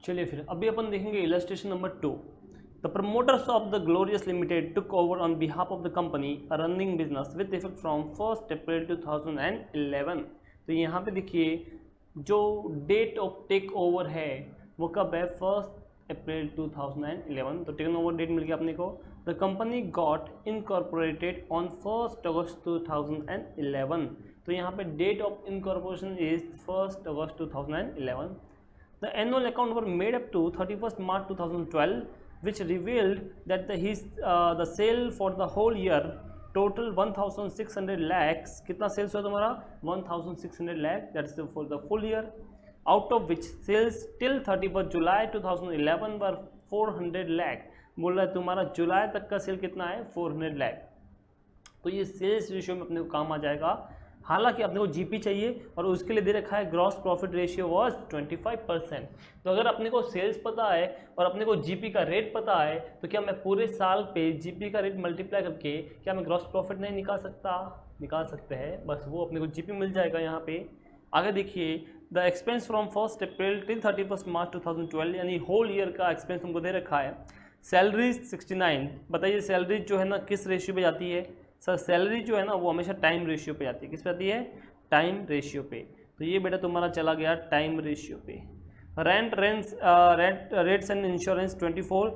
चलिए फिर अभी अपन देखेंगे illustration number 2। The promoters of the glorious limited took over on behalf of the company running business with effect from 1 अप्रैल 2011। तो यहाँ पे देखिए जो डेट ऑफ टेक ओवर है वो कब है, 1 अप्रैल 2011। तो टेकन ओवर डेट मिल गया अपने को। The company got incorporated on 1 August 2011। तो यहाँ पे date of incorporation is 1 August 2011। The annual account were made up to 31st March 2012, which revealed that the sale for the whole year total 1,600 lakhs. कितना sales हुआ तुम्हारा? 1,600 lakh. That's for the full year. Out of which sales till 31st July 2011 were 400 lakh. बोल रहा है तुम्हारा जुलाई तक का cell कितना है? 400 lakh. तो ये सेल्स रेशियो में अपने को काम आ जाएगा। हालांकि अपने को जीपी चाहिए और उसके लिए दे रखा है ग्रॉस प्रॉफिट रेशियो वाज 25%। तो अगर अपने को सेल्स पता है और अपने को जीपी का रेट पता है तो क्या मैं पूरे साल पे जीपी का रेट मल्टीप्लाई करके क्या मैं ग्रॉस प्रॉफिट नहीं निकाल सकता? निकाल सकते हैं, बस वो अपने को जीपी मिल जाएगा यहाँ पे। आगे देखिए, the expense from 1 April till 31 मार्च 2012, यानी होल ईयर का एक्सपेंस हमको दे रखा है। सैलरीज 69। बताइए सैलरीज जो है ना किस रेशियो पे जाती है? सर सैलरी जो है ना वो हमेशा टाइम रेशियो पे जाती है। किस पे जाती है? टाइम रेशियो पे। तो ये बेटा तुम्हारा चला गया टाइम रेशियो पे। Rates and insurance 24,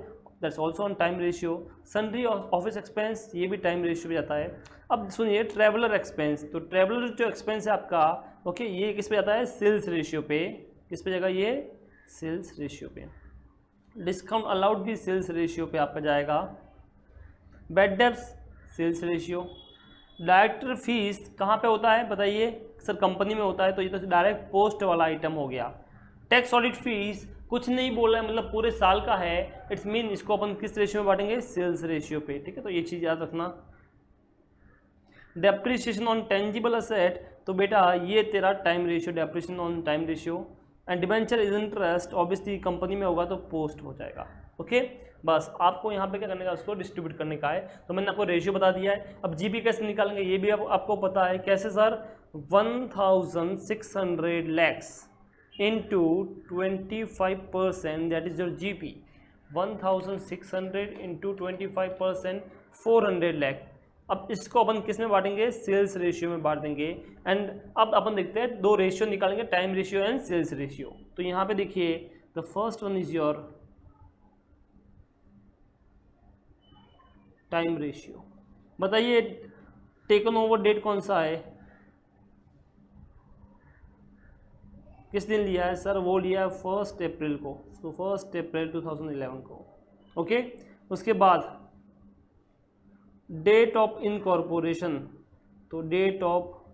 that's also on time ratio. Sundry office expense ये भी टाइम रेशियो पे जाता है। अब सुनिए ट्रैवलर एक्सपेंस। तो ट्रैवलर जो एक्सपेंस है आपका, ओके, ये किस पे जाता है? सेल्स रेशियो पे। किस पे जाएगा ये? सेल्स रेशियो पे। डिस्काउंट अलाउड भी सेल्स रेशियो पे आपका जाएगा। Bad debts sales ratio. Director fees कहाँ पे होता है बताइए? सर कंपनी में होता है, तो ये तो डायरेक्ट पोस्ट वाला आइटम हो गया। टैक्स ऑडिट फीस कुछ नहीं बोल रहा है, मतलब पूरे साल का है। इट्स मीन इसको अपन किस रेशियो में बांटेंगे? सेल्स रेशियो पे। ठीक है, तो ये चीज़ याद रखना। डेप्रिसिएशन ऑन टेंजिबल असेट, तो बेटा ये तेरा time ratio, depreciation on time ratio. And debenture is interest, obviously company में होगा तो पोस्ट हो जाएगा। ओके, बस आपको यहाँ पे क्या करने का, उसको डिस्ट्रीब्यूट करने का है। तो मैंने आपको रेशियो बता दिया है। अब जीपी कैसे निकालेंगे ये भी आपको पता है। कैसे sir? 1,600 lakhs into 25%, that is your GP. 1,600 into 25%, 400 lakh। अब इसको अपन किस में बांटेंगे? सेल्स रेशियो में बांट देंगे। एंड अब अपन देखते हैं दो रेशियो निकालेंगे, time ratio and sales ratio. तो यहाँ पे देखिए the first one is your time ratio. बताइए टेकन ओवर डेट कौन सा है? किस दिन लिया है सर? वो लिया है 1 अप्रैल को। तो 1 अप्रैल 2011 को। ओके, उसके बाद डेट ऑफ इनकॉर्पोरेशन, तो डेट ऑफ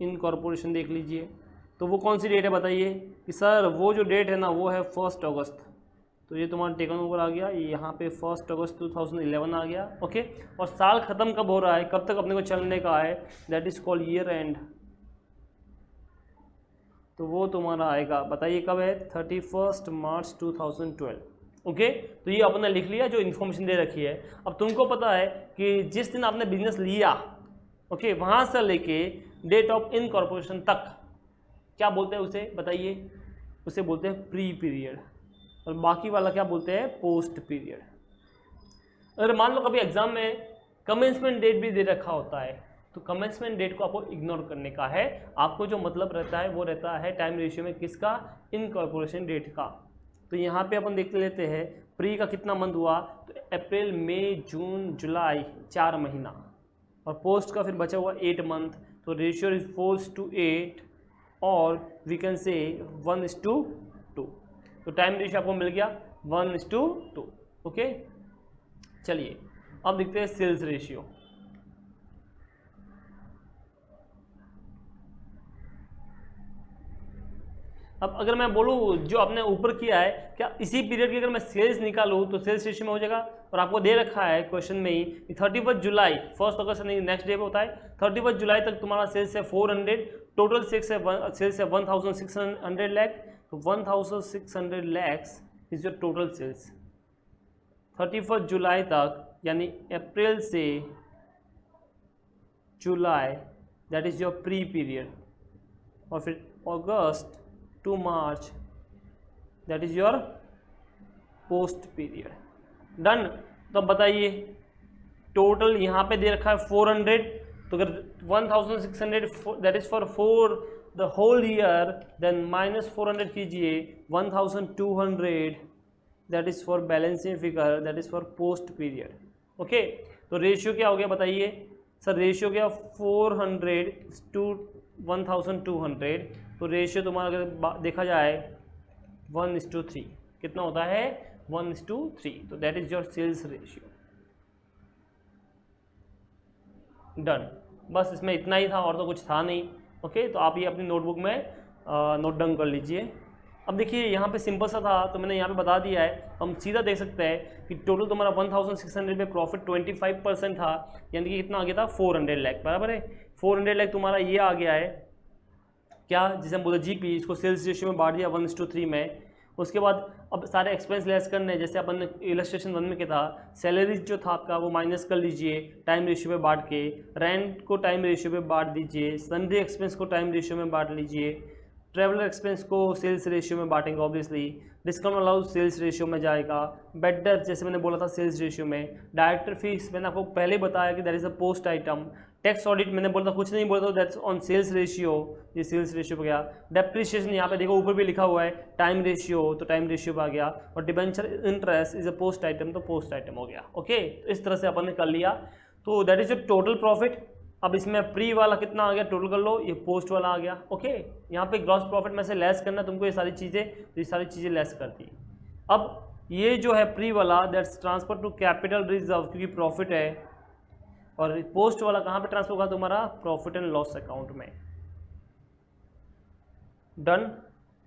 इनकॉर्पोरेशन देख लीजिए। तो वो कौन सी डेट है बताइए? कि सर वो जो डेट है ना वो है 1 अगस्त। तो ये तुम्हारा टेकन ओवर आ गया, ये यहाँ पे 1 अगस्त 2011 आ गया। ओके, और साल खत्म कब हो रहा है, कब तक अपने को चलने का है? That is called year and. तो वो तुम्हारा आएगा, बताइए कब है? 31 मार्च 2012। ओके, तो ये आपने लिख लिया जो इन्फॉर्मेशन दे रखी है। अब तुमको पता है कि जिस दिन आपने बिजनेस लिया, ओके, वहाँ से लेके डेट ऑफ इनकॉर्पोरेशन तक क्या बोलते हैं उसे बताइए? उसे बोलते हैं प्री पीरियड, और बाकी वाला क्या बोलते हैं? Post period. अगर मान लो कभी एग्जाम में कमेंसमेंट डेट भी दे रखा होता है तो कमेंसमेंट डेट को आपको इग्नोर करने का है। आपको जो मतलब रहता है वो रहता है टाइम रेशियो में किसका? इनकॉर्पोरेशन डेट का। तो यहाँ पे अपन देख लेते हैं प्री का कितना मंथ हुआ, तो अप्रैल मई जून जुलाई 4 महीना, और पोस्ट का फिर बचा हुआ 8 मंथ। तो रेशियो इज 4:8 और वी कैन से 1:2। तो टाइम रेशियो आपको मिल गया 1:2। ओके, चलिए अब देखते हैं सेल्स रेशियो। अब अगर मैं बोलूँ जो आपने ऊपर किया है, क्या इसी पीरियड की अगर मैं सेल्स निकालूँ तो सेल्स रेशियो में हो जाएगा? और आपको दे रखा है क्वेश्चन में ही 31 जुलाई, 1 अगस्त नहीं नेक्स्ट डे पे होता है, 31 जुलाई तक तुम्हारा सेल्स है 400, टोटल सेल्स है 1,600 लाख। तो 1,600 lakhs is your total sales 31 जुलाई तक, यानी अप्रैल से जुलाई, that is your pre period. और फिर August to March, that is your post period. Done. तो अब बताइए टोटल यहाँ पे दे रखा है 400, तो अगर 1600 that is for the whole year, then -400 कीजिए 1200 that is for balancing figure, that is for post period. Okay, तो रेशियो क्या हो गया बताइए सर? रेशियो क्या 400 टू 1200, तो रेशियो तुम्हारा अगर देखा जाए 1:3, कितना होता है 1:3, तो that is your sales ratio. Done. बस इसमें इतना ही था और तो कुछ था नहीं। ओके, तो आप ये अपनी नोटबुक में नोट डाउन कर लीजिए। अब देखिए यहाँ पे सिंपल सा था तो मैंने यहाँ पे बता दिया है, हम सीधा देख सकते हैं कि टोटल तुम्हारा 1600 पे प्रॉफिट 25% था, यानी कि कितना आ गया था 400 लाख, बराबर है। 400 लाख तुम्हारा ये आ गया है क्या, जिसे हम बोलते जीपी, इसको सेल्स रेशियो में बांट दिया 1:3 में। उसके बाद अब सारे एक्सपेंस लेस करने हैं, जैसे अपन ने इलस्ट्रेशन 1 में क्या था, सैलरी जो था आपका वो माइनस कर लीजिए टाइम रेशियो में बांट के, रेंट को टाइम रेशियो में बांट दीजिए, सन्डे एक्सपेंस को टाइम रेशियो में बांट लीजिए, ट्रैवलर एक्सपेंस को सेल्स रेशियो में बांटेंगे obviously, discount allowance sales ratio में जाएगा, बेड डेप्थ जैसे मैंने बोला था सेल्स रेशियो में, डायरेक्टर फीस मैंने आपको पहले बताया कि that is a post item, tax audit मैंने बोला था कुछ नहीं बोला था दैट्स ऑन सेल्स रेशियो, ये सेल्स रेशियो पे गया, डेप्रिसिएशन यहाँ पे देखो ऊपर भी लिखा हुआ है टाइम रेशियो, तो टाइम रेशियो पे आ गया, और debenture interest is a post item, तो पोस्ट आइटम हो गया। ओके, तो इस तरह से अपन ने कर लिया, तो that is a total profit. अब इसमें प्री वाला कितना आ गया टोटल कर लो, ये पोस्ट वाला आ गया। ओके, यहाँ पे ग्रॉस प्रॉफिट में से लेस करना तुमको ये सारी चीज़ें, तो ये सारी चीज़ें लेस कर दी। अब ये जो है प्री वाला that's transfer to capital reserve, क्योंकि प्रॉफिट है, और पोस्ट वाला कहाँ पे ट्रांसफर होगा तुम्हारा प्रॉफिट एंड लॉस अकाउंट में। डन।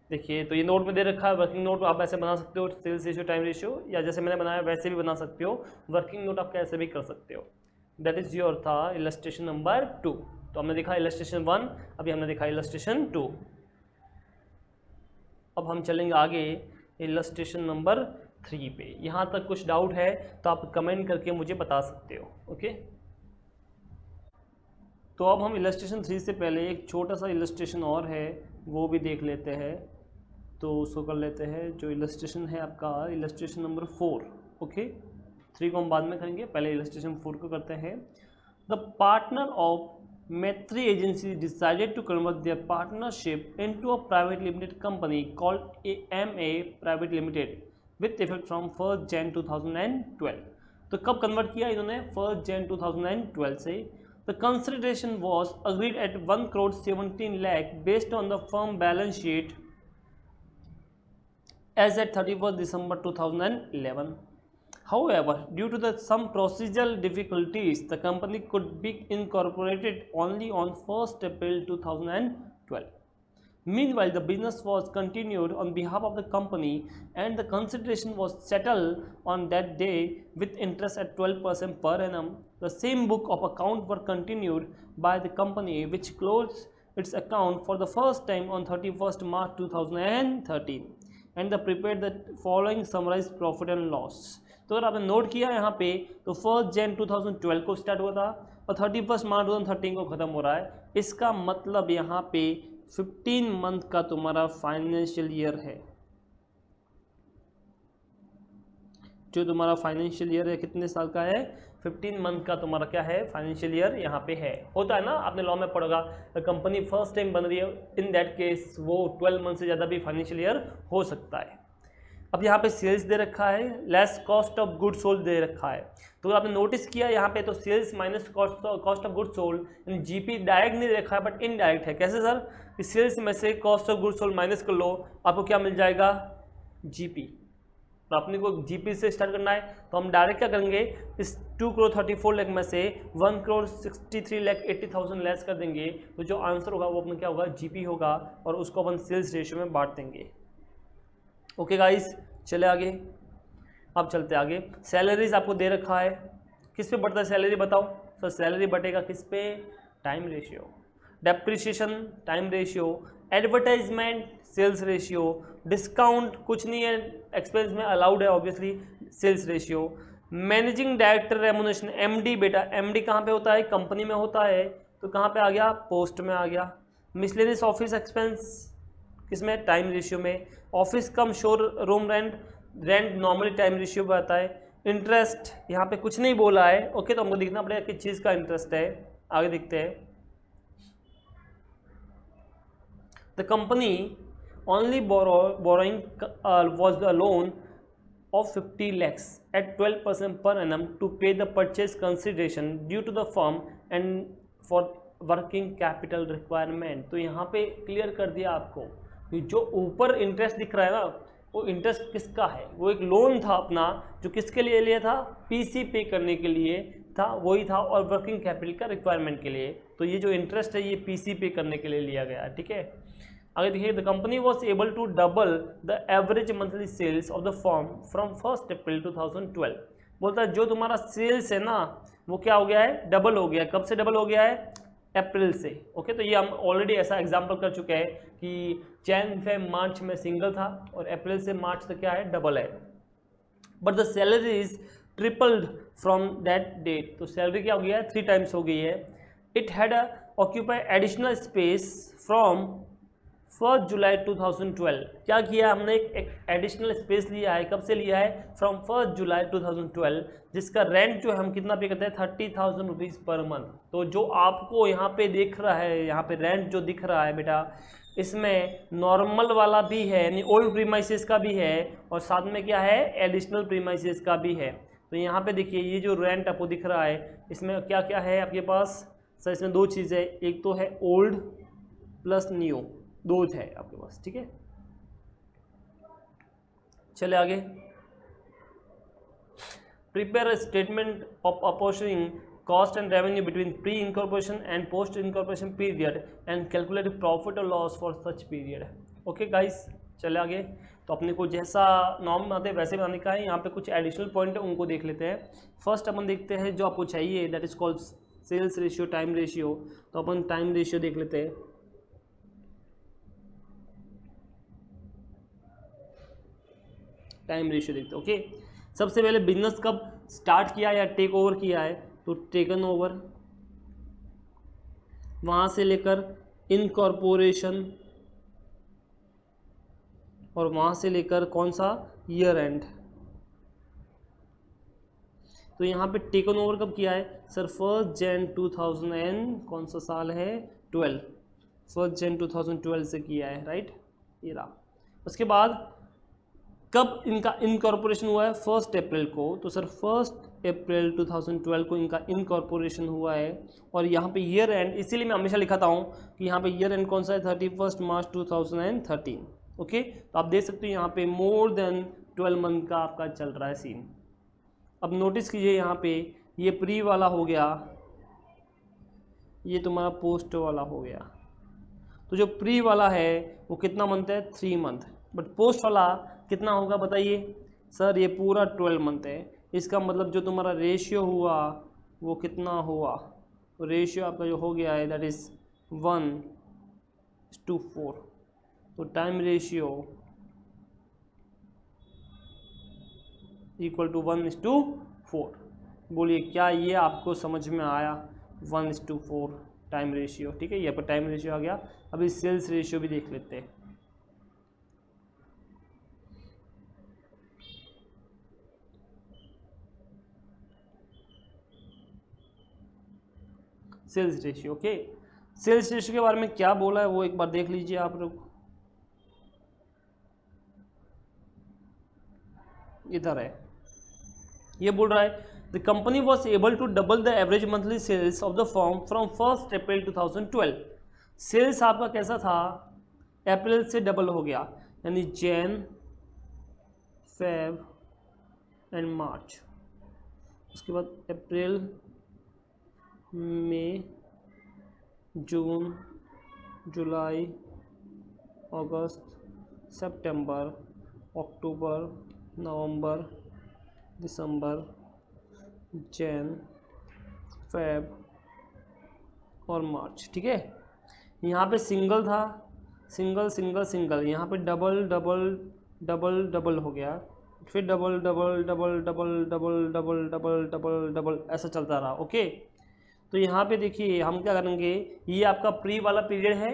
देखिए तो ये नोट में दे रखा है, वर्किंग नोट आप ऐसे बना सकते हो, सेल्स रेशियो टाइम रेशियो, या जैसे मैंने बनाया वैसे भी बना सकते हो, वर्किंग नोट आप कैसे भी कर सकते हो। दैट इज योर था इलस्ट्रेशन नंबर 2। तो हमने देखा इलस्ट्रेशन 1, अभी हमने देखा इलस्ट्रेशन 2। अब हम चलेंगे आगे इलस्ट्रेशन नंबर 3 पे। यहाँ तक कुछ डाउट है तो आप कमेंट करके मुझे बता सकते हो। ओके, तो अब हम इलस्ट्रेशन 3 से पहले एक छोटा सा इलस्ट्रेशन और है वो भी देख लेते हैं, तो उसको कर लेते हैं। जो इलस्ट्रेशन है आपका इलस्ट्रेशन नंबर 4। ओके, 3 को हम बाद में करेंगे, पहले इलस्ट्रेशन 4 को करते हैं। The partner of Maitri agency decided to convert their partnership into a private limited company called AMA private limited with effect from 1 Jan 2012। तो कब कन्वर्ट किया इन्होंने 1 Jan 2012 से। The consideration was agreed at 1,17 lakh based on the firm balance sheet as at 31st December 2011. However, due to some procedural difficulties, the company could be incorporated only on 1st April 2012. Meanwhile, the business was continued on behalf of the company and the consideration was settled on that day with interest at 12% per annum. The same book of account were continued by the company which closed its account for the first time on 31st March 2013. And the prepare the following summarise profit and loss. तो अगर आपने note किया यहाँ पे तो 1 Jan 2012 को start हुआ था और 31 March 2013 को ख़त्म हो रहा है। इसका मतलब यहाँ पे 15 मंथ का तुम्हारा फाइनेंशियल ईयर है। जो तुम्हारा फाइनेंशियल ईयर है कितने साल का है 15 मंथ का तुम्हारा क्या है फाइनेंशियल ईयर यहाँ पे है। होता है ना, आपने लॉ में पढ़ोगा, कंपनी फर्स्ट टाइम बन रही है, इन दैट केस वो 12 मंथ से ज़्यादा भी फाइनेंशियल ईयर हो सकता है। अब यहाँ पे सेल्स दे रखा है, less cost of good sold दे रखा है। तो अगर आपने नोटिस किया यहाँ पे तो sales minus cost of good sold, यानी जीपी डायरेक्ट नहीं रखा है बट इनडायरेक्ट है। कैसे सर? कि सेल्स में से cost of good sold minus कर लो, आपको क्या मिल जाएगा जीपी। तो अपने को जीपी से स्टार्ट करना है तो हम डायरेक्ट क्या करेंगे, इस 2,34 लाख में से 1,63,80,000 लेस कर देंगे, तो जो आंसर होगा वो अपना क्या होगा जीपी होगा, और उसको अपन सेल्स रेशियो में बांट देंगे। ओके गाइस, चले आगे। अब चलते आगे। सैलरीज आपको दे रखा है, किस पे बढ़ता है सैलरी बताओ सर? सैलरी बढ़ेगा किस पे? Time ratio. Depreciation time ratio, advertisement sales ratio, discount कुछ नहीं है एक्सपेंस में अलाउड है obviously sales ratio, managing director remuneration MD. बेटा एमडी कहाँ पे होता है? कंपनी में होता है, तो कहाँ पे आ गया? पोस्ट में आ गया। मिसलेनियस ऑफिस एक्सपेंस किसमें, टाइम रेशियो में। ऑफिस कम शोर room rent, rent normally time ratio पे आता है। इंटरेस्ट यहाँ पे कुछ नहीं बोला है, ओके, तो हमको देखना पड़ेगा किस चीज़ का इंटरेस्ट है, आगे देखते हैं। The company only borrowing was the loan of 50 lakhs at 12% per annum to pay the purchase consideration due to the firm and for working capital requirement। तो यहाँ पे क्लियर कर दिया आपको कि जो ऊपर इंटरेस्ट दिख रहा है ना, वो इंटरेस्ट किसका है, वो एक लोन था अपना, जो किसके लिए लिया था, पीसी पे करने के लिए था, वही था, और वर्किंग कैपिटल का रिक्वायरमेंट के लिए। तो ये जो इंटरेस्ट है ये पीसी पे करने के लिए लिया गया, ठीक है। आगे देखिए, the company was able to double the average monthly sales of the firm from 1 April 2012। बोलता है जो तुम्हारा सेल्स है ना वो क्या हो गया है, डबल हो गया। कब से डबल हो गया है, अप्रैल से, ओके। तो ये हम ऑलरेडी ऐसा एग्जांपल कर चुके हैं कि जैन से मार्च में सिंगल था और अप्रैल से मार्च तक क्या है, डबल है। But the salary is tripled from that date. तो सैलरी क्या हो गया है, 3 टाइम्स हो गई है। It had occupy additional space from 1 July 2012। क्या किया हमने, एक एडिशनल स्पेस लिया है। कब से लिया है, फ्रॉम 1 जुलाई 2012, जिसका रेंट जो हम कितना पे करते हैं, 30,000 रुपीज़ पर मंथ। तो जो आपको यहाँ पे दिख रहा है, यहाँ पे रेंट जो दिख रहा है बेटा, इसमें नॉर्मल वाला भी है, यानी ओल्ड प्रीमाइसेस का भी है, और साथ में क्या है, एडिशनल प्रीमाइसेस का भी है। तो यहाँ पे देखिए ये जो रेंट आपको दिख रहा है, इसमें क्या क्या है आपके पास सर, इसमें 2 चीज़ें, एक तो है ओल्ड प्लस न्यू, 2 है आपके पास, ठीक है। चले आगे, prepare a statement of apportioning cost and revenue between pre incorporation and post incorporation period and calculate profit और loss for such period. Okay guys, चले आगे। तो अपने को जैसा नॉर्म बनाते हैं वैसे बनाने का है। यहाँ पे कुछ एडिशनल पॉइंट है, उनको देख लेते हैं। फर्स्ट अपन देखते हैं जो आपको चाहिए, that is called sales ratio, time ratio. तो अपन टाइम रेशियो देख लेते हैं। टाइम रेशियो देखते हैं, ओके। सबसे पहले बिजनेस कब स्टार्ट किया या टेक ओवर किया है, तो टेकन ओवर, वहां से लेकर इनकॉर्पोरेशन, और वहां से लेकर कौन सा, ईयर एंड। तो यहाँ पे टेकन ओवर कब किया है सर, 1 जन 2000 एंड कौन सा साल है, 12, 1 जन 2012 से किया है, राइट, ये रहा। उसके बाद कब इनका इनकॉर्पोरेशन हुआ है, 1 अप्रैल को। तो सर 1 अप्रैल 2012 को इनका इनकॉर्पोरेशन हुआ है। और यहाँ पे ईयर एंड, इसीलिए मैं हमेशा लिखाता हूँ कि यहाँ पे ईयर एंड कौन सा है, 31 मार्च 2013, ओके। तो आप देख सकते हो यहाँ पे मोर देन 12 मंथ का आपका चल रहा है सीन। अब नोटिस कीजिए यहाँ पे ये प्री वाला हो गया, ये तुम्हारा पोस्ट वाला हो गया। तो जो प्री वाला है वो कितना मंथ है, 3 मंथ, बट पोस्ट वाला कितना होगा बताइए सर, ये पूरा 12 मंथ है। इसका मतलब जो तुम्हारा रेशियो हुआ वो कितना हुआ, तो रेशियो आपका जो हो गया है दैट इज 1:4। तो टाइम रेशियो इक्वल टू 1:4। बोलिए क्या ये आपको समझ में आया, 1:4 टाइम रेशियो, ठीक है। यहाँ पर टाइम रेशियो आ गया। अभी सेल्स रेशियो भी देख लेते हैं। Sales ratio, okay. Sales ratio के बारे में क्या बोला है वो एक बार देख लीजिए आप लोग, इधर है, ये बोल रहा है the company was able to double the average monthly sales of the firm from 1 April 2012। Sales आपका कैसा था, अप्रैल से डबल हो गया, यानी जैन, फेब एंड मार्च। उसके बाद अप्रैल, मई, जून, जुलाई, अगस्त, सितंबर, अक्टूबर, नवंबर, दिसंबर, जैन, फेब और मार्च, ठीक है। यहाँ पे सिंगल था, सिंगल सिंगल सिंगल, यहाँ पे डबल डबल डबल डबल हो गया, फिर double double double double double double double double double, ऐसा चलता रहा, ओके। तो यहाँ पे देखिए हम क्या करेंगे, ये आपका प्री वाला पीरियड है,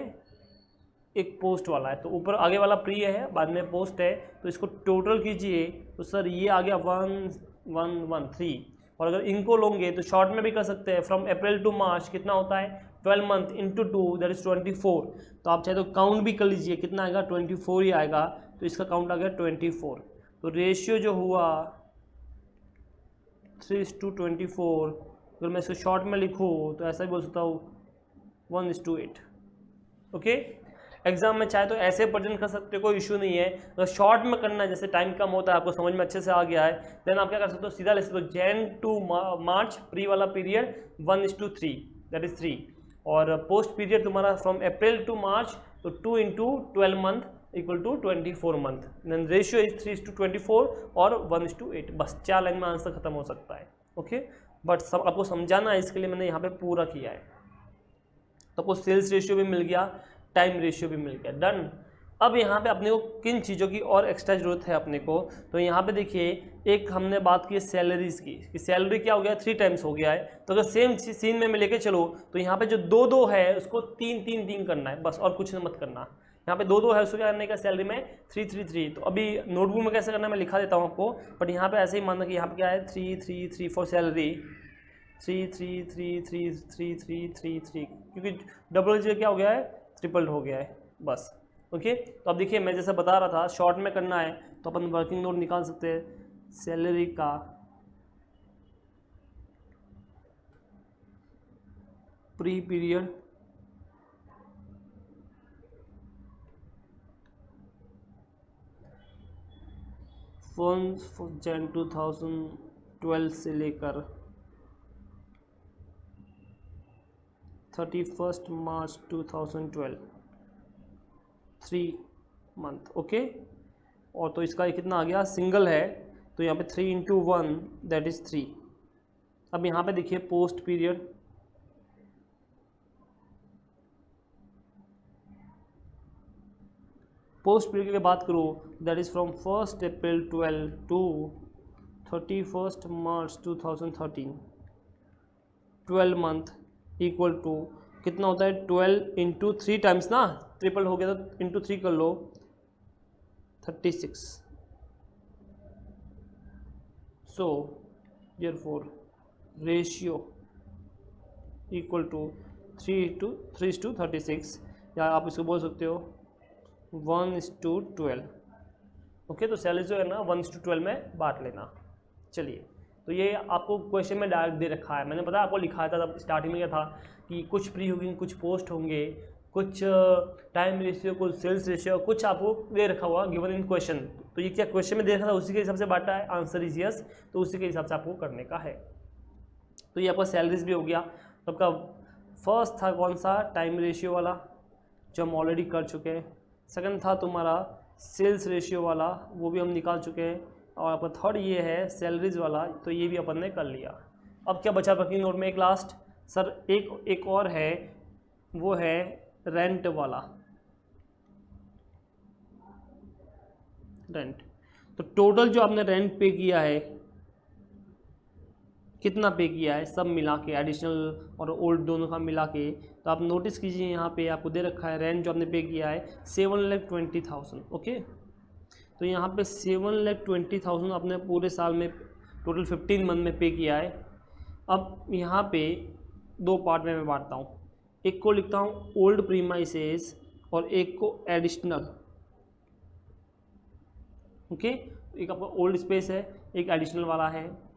एक पोस्ट वाला है, तो ऊपर आगे वाला प्री है, बाद में पोस्ट है, तो इसको टोटल कीजिए तो सर ये आ गया 1113। और अगर इनको लोगे तो शॉर्ट में भी कर सकते हैं, फ्रॉम अप्रैल टू मार्च कितना होता है 12 मंथ इंटू 2 दैट इज 24। तो आप चाहे तो काउंट भी कर लीजिए, कितना आएगा 24 ही आएगा, तो इसका काउंट आ गया 24। तो रेशियो जो हुआ 3:24, अगर मैं इसको शॉर्ट में लिखूँ तो ऐसा भी बोल सकता हूँ 1:8। ओके, एग्जाम में चाहे तो ऐसे प्रेजेंट कर सकते हो, कोई इशू नहीं है। अगर शॉर्ट में करना है, जैसे टाइम कम होता है, आपको समझ में अच्छे से आ गया है, देन आप क्या कर सकते हो, सीधा ले सकते हो जैन टू मार्च प्री वाला पीरियड 1:3 दैट इज 3, और पोस्ट पीरियड तुम्हारा फ्रॉम अप्रैल टू मार्च तो 2 × 12 month equal to 24 month, then ratio is 3:24 और 1:8। बस 4 लाइन में आंसर खत्म हो सकता है। ओके, बट सब आपको समझाना है, इसके लिए मैंने यहाँ पे पूरा किया है। तो आपको सेल्स रेशियो भी मिल गया, टाइम रेशियो भी मिल गया, डन। अब यहाँ पे अपने को किन चीज़ों की और एक्स्ट्रा जरूरत है अपने को, तो यहाँ पे देखिए एक हमने बात की सैलरीज की, कि सैलरी क्या हो गया 3 टाइम्स हो गया है, तो अगर सेम सीन में मैं लेके चलो तो यहाँ पे जो 2-2 है उसको 3-3-3 करना है बस, और कुछ मत करना। यहाँ पे 2-2 है, उसको क्या करने का सैलरी में 3-3-3। तो अभी नोटबुक में कैसे करना है मैं लिखा देता हूँ आपको, बट यहाँ पे ऐसे ही मानना कि यहाँ पे क्या है 3-3-3 फॉर सैलरी, 3-3-3-3-3-3-3, क्योंकि डबल जो क्या हो गया है ट्रिपल हो गया है बस। ओके, तो अब देखिए मैं जैसा बता रहा था शॉर्ट में करना है तो अपन वर्किंग नोट निकाल सकते हैं सैलरी का प्री पीरियड जन 2012 से लेकर 31 मार्च 2012, 3 मंथ। ओके, और तो इसका कितना आ गया, सिंगल है तो यहाँ पे 3 × 1 दैट इज 3। अब यहाँ पे देखिए पोस्ट पीरियड, पोस्ट पीरियड की बात करो that is from 1 April 12 to 31 March 2013, 12 month equal to कितना होता है 12 × 3 टाइम्स ना, ट्रिपल हो गया तो इंटू 3 कर लो 36। So therefore ratio equal to 3:36, या आप इसको बोल सकते हो 1:12। ओके, तो सैलरी जो है ना 1:12 में बांट लेना। चलिए, तो ये आपको क्वेश्चन में डायरेक्ट दे रखा है, मैंने पता आपको लिखाया था तब स्टार्टिंग में क्या था कि कुछ प्री होंगे, कुछ पोस्ट होंगे, कुछ टाइम रेशियो, कुछ सेल्स रेशियो, कुछ आपको दे रखा हुआ गिवन इन क्वेश्चन। तो ये क्या क्वेश्चन में दे रखा था उसी के हिसाब से बांटा है, आंसर इज यस, तो उसी के हिसाब से आपको करने का है। तो ये आपका सैलरीज भी हो गया। तो आपका फर्स्ट था कौन सा, टाइम रेशियो वाला जो हम ऑलरेडी कर चुके हैं। सेकंड था तुम्हारा सेल्स रेशियो वाला, वो भी हम निकाल चुके हैं। और आपका थर्ड ये है सैलरीज वाला, तो ये भी अपन ने कर लिया। अब क्या बचा वर्किंग नोट में, एक लास्ट सर एक और है, वो है रेंट वाला, रेंट। तो टोटल जो आपने रेंट पे किया है, कितना पे किया है सब मिला के, एडिशनल और ओल्ड दोनों का मिला के, तो आप नोटिस कीजिए यहाँ पे आपको दे रखा है रेंट जो आपने पे किया है 7,20,000। ओके, तो यहाँ पे 7,20,000 आपने पूरे साल में टोटल 15 मंथ में पे किया है। अब यहाँ पे 2 पार्ट में मैं बांटता हूँ, एक को लिखता हूँ ओल्ड प्रीमाइसेस और एक को एडिशनल। ओके, एक आपका ओल्ड स्पेस है, एक एडिशनल वाला है।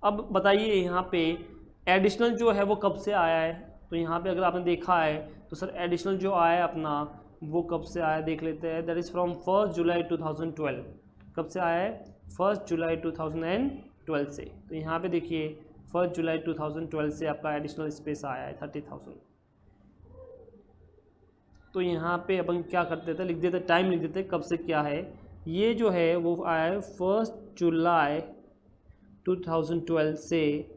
अब बताइए यहाँ पे एडिशनल जो है वो कब से आया है, तो यहाँ पे अगर आपने देखा है तो सर एडिशनल जो आया है अपना वो कब से आया देख लेते हैं, दैट इज़ फ्रॉम 1 जुलाई 2012। कब से आया है, 1 जुलाई 2012 से। तो यहाँ पे देखिए 1 जुलाई 2012 से आपका एडिशनल स्पेस आया है 30,000। तो यहाँ पे अपन क्या करते थे, लिख देते टाइम, लिख देते कब से क्या है। ये जो है वो आया है 1 जुलाई 2012 से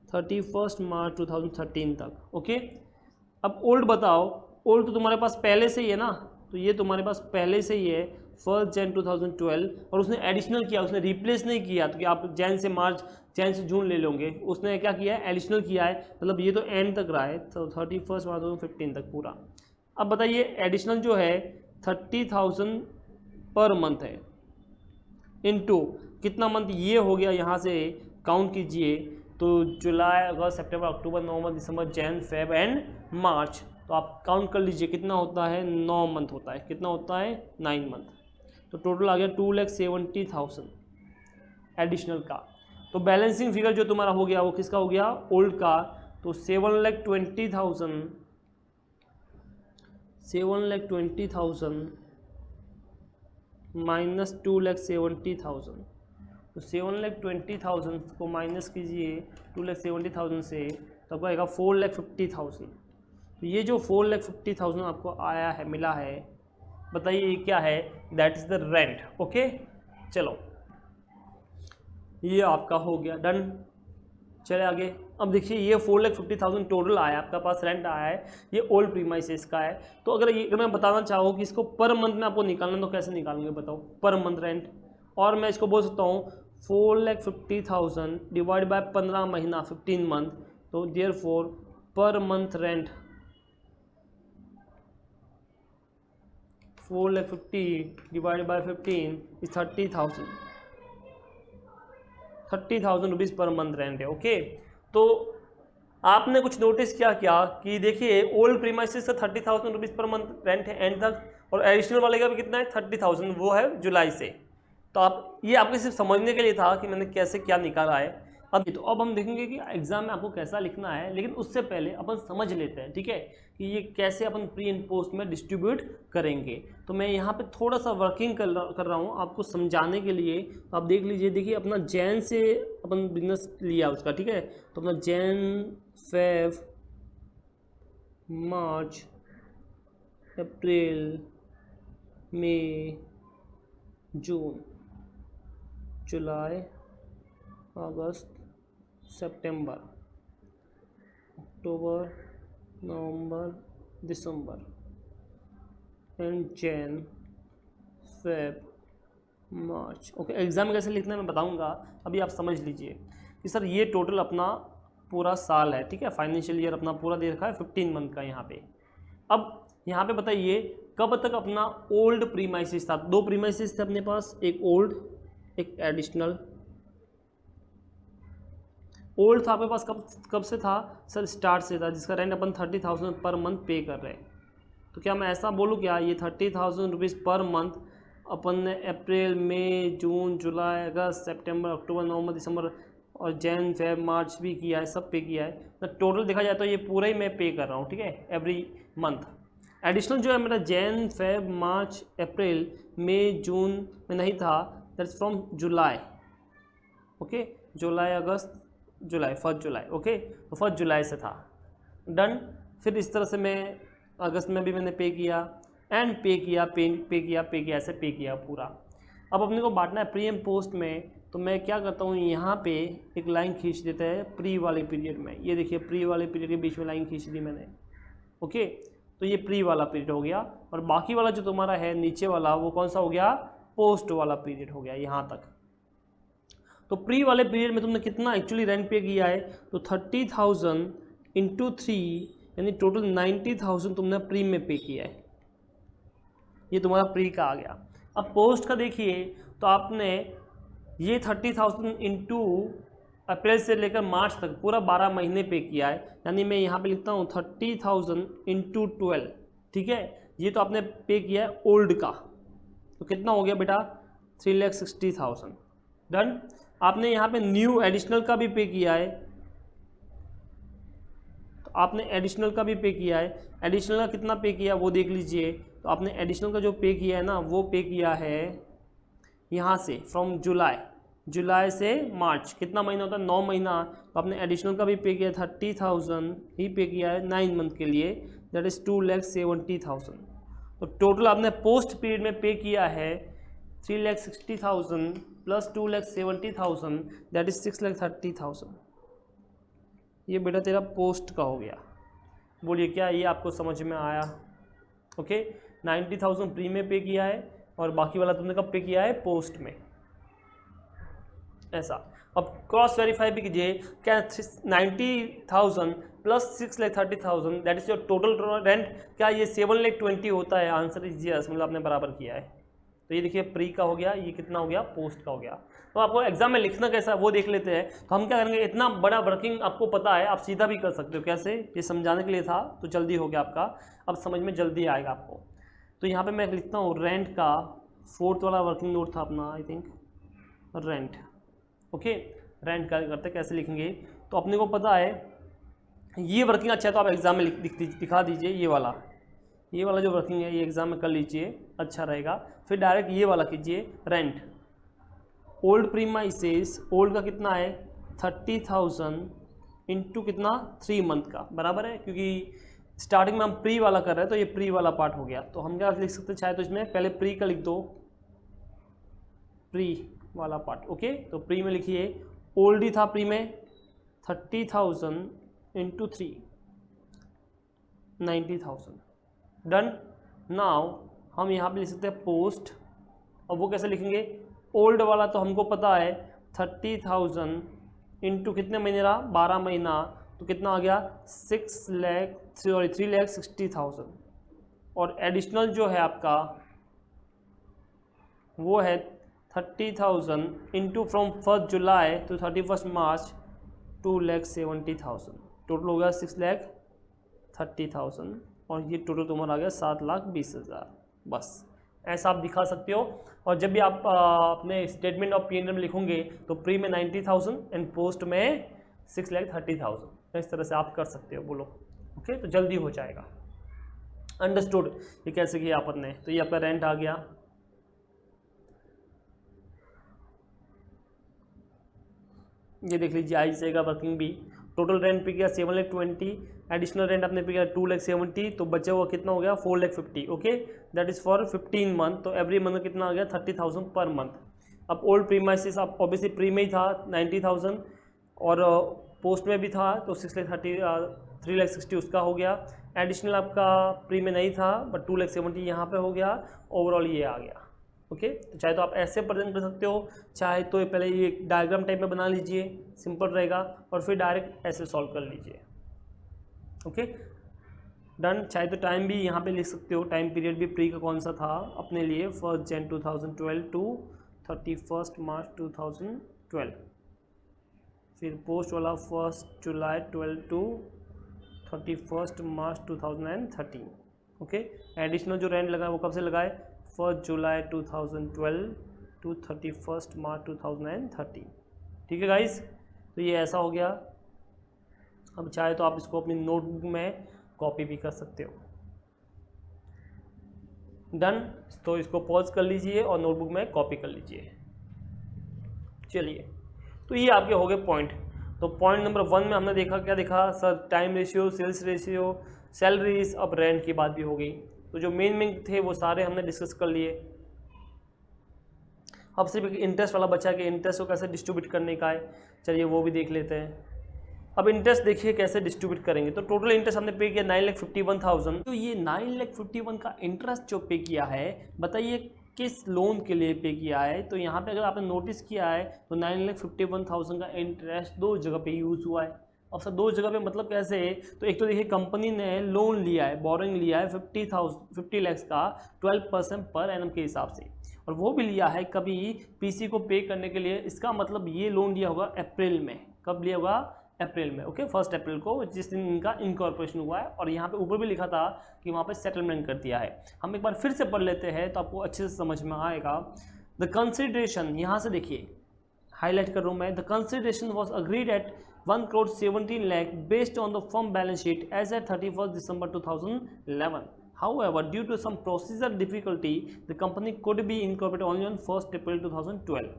31 मार्च 2013 तक। ओके, अब ओल्ड बताओ, ओल्ड तो तुम्हारे पास पहले से ही है ना, तो ये तुम्हारे पास पहले से ही है 1 जन 2012, और उसने एडिशनल किया, उसने रिप्लेस नहीं किया। तो कि आप जैन से मार्च, जैन से जून ले लोगे, उसने क्या किया है एडिशनल किया है, मतलब ये तो एंड तक रहा है, तो 31 मार्च 2015 तक पूरा। अब बताइए एडिशनल जो है 30,000 पर मंथ है, इनटू कितना मंथ ये हो गया, यहाँ से काउंट कीजिए तो जुलाई, अगस्त, सितंबर, अक्टूबर, नवंबर, दिसंबर, जैन, फेब एंड मार्च, तो आप काउंट कर लीजिए कितना होता है, 9 मंथ होता है। कितना होता है, 9 मंथ। तो टोटल आ गया 2,70,000 एडिशनल का। तो बैलेंसिंग फिगर जो तुम्हारा हो गया वो किसका हो गया, ओल्ड का। तो 7,20,000 माइनस 2,70,000, तो 7,20,000 को माइनस कीजिए 2,70,000 से, तो आपको आएगा 4,50,000। तो ये जो 4,50,000 आपको आया है, मिला है, बताइए ये क्या है, that is the rent. Okay, चलो ये आपका हो गया, डन। चले आगे। अब देखिए ये 4,50,000 टोटल आया, आपका पास रेंट आया है, ये ओल्ड प्रीमाइसेस का है। तो अगर मैं बताना चाहूँ कि इसको पर मंथ में आपको निकालना, तो कैसे निकालेंगे बताओ, पर मंथ रेंट। और मैं इसको बोल सकता हूँ 4,50,000 डिवाइड बाय 15 महीना, 15 मंथ, तो therefore per month rent 4,50,000 divide by 15 is 30,000 rupees per month rent है। ओके, तो आपने कुछ नोटिस क्या कि देखिए ओल्ड प्रीमाइसेस का 30,000 रुपीज़ पर मंथ रेंट है एंड तक, और एडिशनल वाले का भी कितना है, 30,000, वो है जुलाई से। तो आप ये आपके सिर्फ समझने के लिए था कि मैंने कैसे क्या निकाला है। अब हम देखेंगे कि एग्जाम में आपको कैसा लिखना है, लेकिन उससे पहले अपन समझ लेते हैं, ठीक है, कि ये कैसे अपन प्री एंड पोस्ट में डिस्ट्रीब्यूट करेंगे। तो मैं यहाँ पे थोड़ा सा वर्किंग कर रहा हूँ आपको समझाने के लिए। तो आप देख लीजिए, देखिए अपना जैन से अपन बिजनेस लिया उसका, ठीक है, तो अपना जैन, फेब, मार्च, अप्रैल, मई, जून, जुलाई, अगस्त, सितंबर, अक्टूबर, नवंबर, दिसंबर and Jan, Feb, March. Okay, exam में कैसे लिखना है मैं बताऊंगा, अभी आप समझ लीजिए कि सर ये टोटल अपना पूरा साल है, ठीक है, फाइनेंशियल ईयर अपना पूरा दे रखा है 15 मंथ का यहाँ पे। अब यहाँ पे बताइए कब तक अपना ओल्ड प्रीमाइसिस था, 2 प्रीमाइसिस थे अपने पास, एक ओल्ड एक एडिशनल। ओल्ड था आपके पास कब से था सर, स्टार्ट से था, जिसका रेंट अपन 30,000 पर मंथ पे कर रहे हैं। तो क्या मैं ऐसा बोलूँ क्या, ये 30,000 रुपीज़ पर मंथ अपन ने अप्रैल, मई, जून, जुलाई, अगस्त, सितंबर, अक्टूबर, नवंबर, दिसंबर और जैन, फेब, मार्च भी किया है, सब पे किया है। तो टोटल देखा जाए तो ये पूरा ही मैं पे कर रहा हूँ, ठीक है, एवरी मंथ। एडिशनल जो है मेरा जैन, फेब, मार्च, अप्रैल, मई, जून में नहीं था, that's from July. Okay, July, August, July, 1 July. Okay, तो 1 जुलाई से था, डन। फिर इस तरह से मैं अगस्त में भी मैंने पे किया एंड पे किया, ऐसे पे किया पूरा। अब अपने को बांटना है प्री एंड पोस्ट में, तो मैं क्या करता हूँ, यहाँ पे एक लाइन खींच देता है प्री वाले पीरियड में। ये देखिए प्री वाले पीरियड के बीच में लाइन खींच दी मैंने। ओके, तो ये प्री वाला पीरियड हो गया, और बाकी वाला जो तुम्हारा है नीचे वाला, वो कौन सा हो गया, पोस्ट वाला पीरियड हो गया यहाँ तक। तो प्री वाले पीरियड में तुमने कितना एक्चुअली रेंट पे किया है, तो 30,000 इंटू 3 यानी टोटल 90,000 तुमने प्री में पे किया है। ये तुम्हारा प्री का आ गया। अब पोस्ट का देखिए, तो आपने ये 30,000 इंटू अप्रैल से लेकर मार्च तक पूरा 12 महीने पे किया है, यानी मैं यहाँ पे लिखता हूँ 30,000 इंटू 12, ठीक है। ये तो आपने पे किया है ओल्ड का, तो कितना हो गया बेटा, 3,60,000, डन। आपने यहाँ पे न्यू एडिशनल का भी पे किया है, तो आपने एडिशनल का भी पे किया है। एडिशनल का कितना पे किया वो देख लीजिए, तो आपने एडिशनल का जो पे किया है ना, वो पे किया है यहाँ से फ्रॉम जुलाई से मार्च, कितना महीना होता है, 9 महीना। तो आपने एडिशनल का भी पे किया 30,000 ही पे किया है 9 मंथ के लिए, दैट इज़ 2,70,000। तो टोटल आपने पोस्ट पीरियड में पे किया है 3,60,000 प्लस 2,70,000, दैट इज 6,30,000। ये बेटा तेरा पोस्ट का हो गया। बोलिए क्या ये आपको समझ में आया? ओके, 90,000 प्री में पे किया है और बाकी वाला तुमने कब पे किया है, पोस्ट में। ऐसा। अब क्रॉस वेरीफाई भी कीजिए, क्या 90,000 plus 6,30,000 that is your total rent, क्या ये 7,20,000 होता है? आंसर इज यस, मतलब आपने बराबर किया है। तो ये देखिए प्री का हो गया, ये कितना हो गया? पोस्ट का हो गया। तो आपको एग्जाम में लिखना कैसा है वो देख लेते हैं। तो हम क्या करेंगे, इतना बड़ा वर्किंग आपको पता है, आप सीधा भी कर सकते हो। कैसे? ये समझाने के लिए था, तो जल्दी हो गया आपका, अब समझ में जल्दी आएगा आपको। तो यहाँ पे मैं लिखता हूँ रेंट का, फोर्थ वाला वर्किंग नोट था अपना I think, rent. Okay, rent का करते कैसे लिखेंगे, तो अपने को पता है ये वर्किंग अच्छा है तो आप एग्जाम में दिखा दीजिए। ये वाला जो वर्किंग है ये एग्जाम में कर लीजिए, अच्छा रहेगा। फिर डायरेक्ट ये वाला कीजिए रेंट। ओल्ड प्रीमाइसेस, ओल्ड का कितना है 30,000 इंटू कितना 3 मंथ का, बराबर है, क्योंकि स्टार्टिंग में हम प्री वाला कर रहे हैं तो ये प्री वाला पार्ट हो गया। तो हम क्या लिख सकते हैं, चाहे तो इसमें पहले प्री का लिख दो, प्री वाला पार्ट। ओके, तो प्री में लिखिए, ओल्ड ही था प्री में 30,000 इंटू 3 90,000 डन। नाउ हम यहाँ पे लिख सकते हैं पोस्ट। और वो कैसे लिखेंगे, ओल्ड वाला तो हमको पता है 30,000 इंटू कितने महीने रहा 12 महीना, तो कितना आ गया 3,60,000। और एडिशनल जो है आपका वो है 30,000 into from 1 July to 31 March 2,70,000, total हो गया 6,30,000। और ये टोटल तुम्हारा आ गया 7,20,000। बस ऐसा आप दिखा सकते हो। और जब भी आप अपने स्टेटमेंट ऑफ P&L में लिखोगे तो प्री में 90,000 एंड पोस्ट में 6,30,000, इस तरह से आप कर सकते हो। बोलो ओके, तो जल्दी हो जाएगा। अंडरस्टूड? ये कैसे किया अपन ने, तो ये आपका रेंट आ गया, ये देख लीजिए आई जाएगा वर्किंग भी। टोटल रेंट पे गया 7,20,000, एडिशनल रेंट आपने पे गया 2,70,000, तो बचा हुआ कितना हो गया 4,50,000। Okay, that is for 15 month. तो एवरी मंथ कितना आ गया 30,000 पर मंथ। अब ओल्ड प्रीमाइसिस आप ऑब्वियसली प्री में ही था 90,000 और पोस्ट में भी था तो 3,60,000 उसका हो गया। एडिशनल आपका प्री में नहीं था बट 2,70,000 यहाँ पे हो गया। ओवरऑल ये आ गया। ओके, तो चाहे तो आप ऐसे प्रेजेंट कर सकते हो, चाहे तो पहले ये डायग्राम टाइप में बना लीजिए, सिंपल रहेगा, और फिर डायरेक्ट ऐसे सॉल्व कर लीजिए। Okay done. चाहे तो टाइम भी यहाँ पे लिख सकते हो, टाइम पीरियड भी प्री का कौन सा था अपने लिए, 1 Jan 2012 टू 31 मार्च 2012। फिर पोस्ट वाला 1 जुलाई 12 टू 31 मार्च 2013। ओके, एडिशनल जो रेंट लगा वो कब से लगाए, 1 जुलाई 2012 टू 31 मार्च 2013। ठीक है गाइस, तो ये ऐसा हो गया। अब चाहे तो आप इसको अपनी नोटबुक में कॉपी भी कर सकते हो। डन, तो इसको पॉज कर लीजिए और नोटबुक में कॉपी कर लीजिए। चलिए, तो ये आपके हो गए पॉइंट। तो पॉइंट नंबर 1 में हमने देखा, क्या देखा sir, time ratio, sales ratio, salaries, अब रेंट की बात भी हो गई। तो जो मेन थे वो सारे हमने डिस्कस कर लिए। अब सिर्फ इंटरेस्ट वाला बचा कि इंटरेस्ट को कैसे डिस्ट्रीब्यूट करने का है, चलिए वो भी देख लेते हैं। अब इंटरेस्ट देखिए कैसे डिस्ट्रीब्यूट करेंगे। तो टोटल इंटरेस्ट हमने पे किया 9,51,000। तो ये 9,51,000 का इंटरेस्ट जो पे किया है, बताइए किस लोन के लिए पे किया है। तो यहाँ पे अगर आपने नोटिस किया है तो 9,51,000 का इंटरेस्ट 2 जगह पे यूज़ हुआ है। और सर 2 जगह पे मतलब कैसे है, तो एक तो देखिए कंपनी ने लोन लिया है, बोरिंग लिया है 50 लाख का 12% पर एनम के हिसाब से, और वो भी लिया है कभी पीसी को पे करने के लिए। इसका मतलब ये लोन लिया होगा अप्रैल में। कब लिया होगा, अप्रैल में। ओके, 1 अप्रैल को, जिस दिन इनका इनकॉर्पोरेशन हुआ है। और यहाँ पे ऊपर भी लिखा था कि वहाँ पे सेटलमेंट कर दिया है। हम एक बार फिर से पढ़ लेते हैं तो आपको अच्छे से समझ में आएगा। द कंसिडरेशन, यहाँ से देखिए हाईलाइट कर रहा हूँ मैं, the consideration was agreed at 1,17 lakh based on the firm balance sheet as at 31 December 2011. However, due to some procedure difficulty, the company could be incorporated only on 1 April 2012.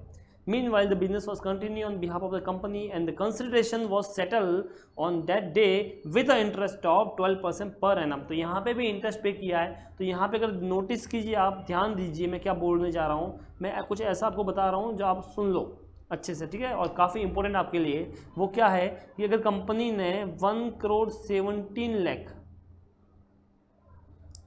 Meanwhile, the business was continued on behalf of the company and the consideration was settled on that day with the interest of 12% per annum. तो यहाँ पे भी interest पे किया है। तो यहाँ पे अगर नोटिस कीजिए, आप ध्यान दीजिए मैं क्या बोलने जा रहा हूँ। मैं कुछ ऐसा आपको बता रहा हूँ जो आप सुन लो अच्छे से, ठीक है, और काफ़ी इंपॉर्टेंट आपके लिए। वो क्या है कि अगर कंपनी ने 1,17 लाख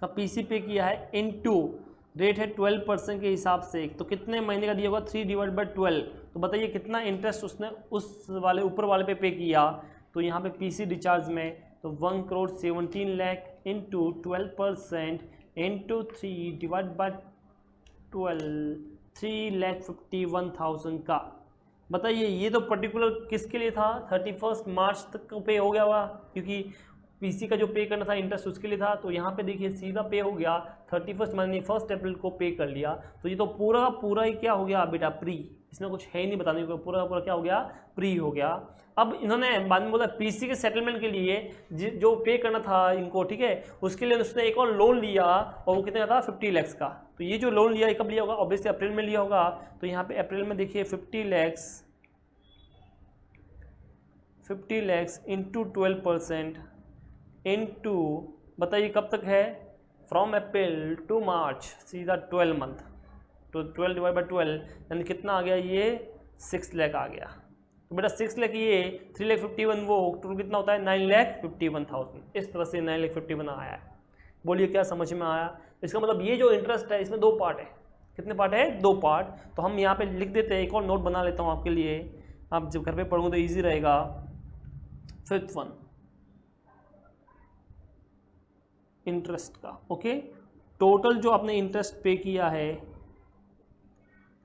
का पीसी पे किया है इनटू रेट है 12% के हिसाब से, तो कितने महीने का दिया होगा 3/12। तो बताइए कितना इंटरेस्ट उसने उस वाले ऊपर वाले पे किया। तो यहाँ पे पीसी रिचार्ज में तो 1,17 लाख इंटू 12% इंटू 3/12 3,51,000 का। बताइए ये तो पर्टिकुलर किसके लिए था, 31 मार्च तक को पे हो गया हुआ, क्योंकि पीसी का जो पे करना था इंटरेस्ट उसके लिए था। तो यहाँ पे देखिए सीधा पे हो गया 31 मानी 1 अप्रैल को पे कर लिया। तो ये तो पूरा पूरा ही क्या हो गया बेटा, प्री। इसमें कुछ है ही नहीं बताने को, पूरा पूरा क्या हो गया, प्री हो गया। अब इन्होंने बाद में बोला पीसी के सेटलमेंट के लिए जो पे करना था इनको, ठीक है, उसके लिए उसने एक और लोन लिया, और वो कितने का था 50 लाख का। तो ये जो लोन लिया कब लिया होगा, ऑब्वियसली अप्रैल में लिया होगा। तो यहाँ पे अप्रैल में देखिए 50 लाख इंटू 12% इंटू, बताइए कब तक है, फ्रॉम अप्रैल टू मार्च, सीधा 12 मंथ। तो 12/12 यानी कितना आ गया, ये 6 लाख आ गया। तो बेटा 6 लाख ये 3,51,000 वो टोटल कितना होता है 9,51,000। इस तरह से 9,51,000 आया है। बोलिए क्या समझ में आया। इसका मतलब ये जो इंटरेस्ट है इसमें 2 पार्ट है। कितने पार्ट है, 2 पार्ट। तो हम यहाँ पे लिख देते हैं, एक और नोट बना लेता हूँ आपके लिए, आप जब घर पे पढ़ोगे तो ईजी रहेगा। 5th वन इंटरेस्ट का, ओके। टोटल जो आपने इंटरेस्ट पे किया है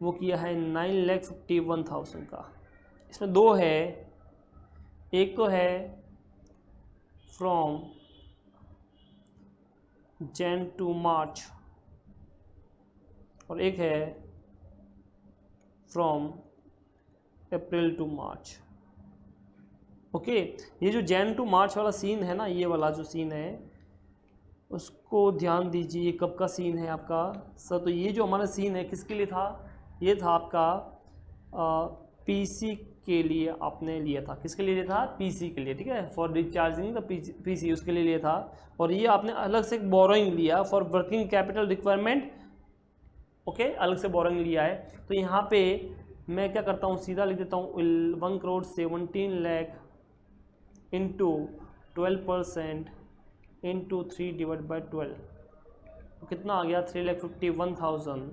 वो किया है 9,51,000 का। इसमें 2 है, एक तो है फ्रॉम जैन टू मार्च और एक है from April to March, okay. ये जो जैन टू मार्च वाला सीन है ना, ये वाला जो सीन है उसको ध्यान दीजिए, कब का सीन है आपका सर। तो ये जो हमारा सीन है किसके लिए था, ये था आपका पीसी के लिए आपने लिया था। किसके लिए लिया था, पीसी के लिए, ठीक है, फॉर रिचार्जिंग द पीसी उसके लिए लिया था। और ये आपने अलग से बोरोइंग लिया for working capital requirement, okay, अलग से बोरोइंग लिया है। तो यहाँ पे मैं क्या करता हूँ, सीधा लिख देता हूँ 1,17 लाख इंटू 12% इंटू 3/12, तो कितना आ गया 3,51,000।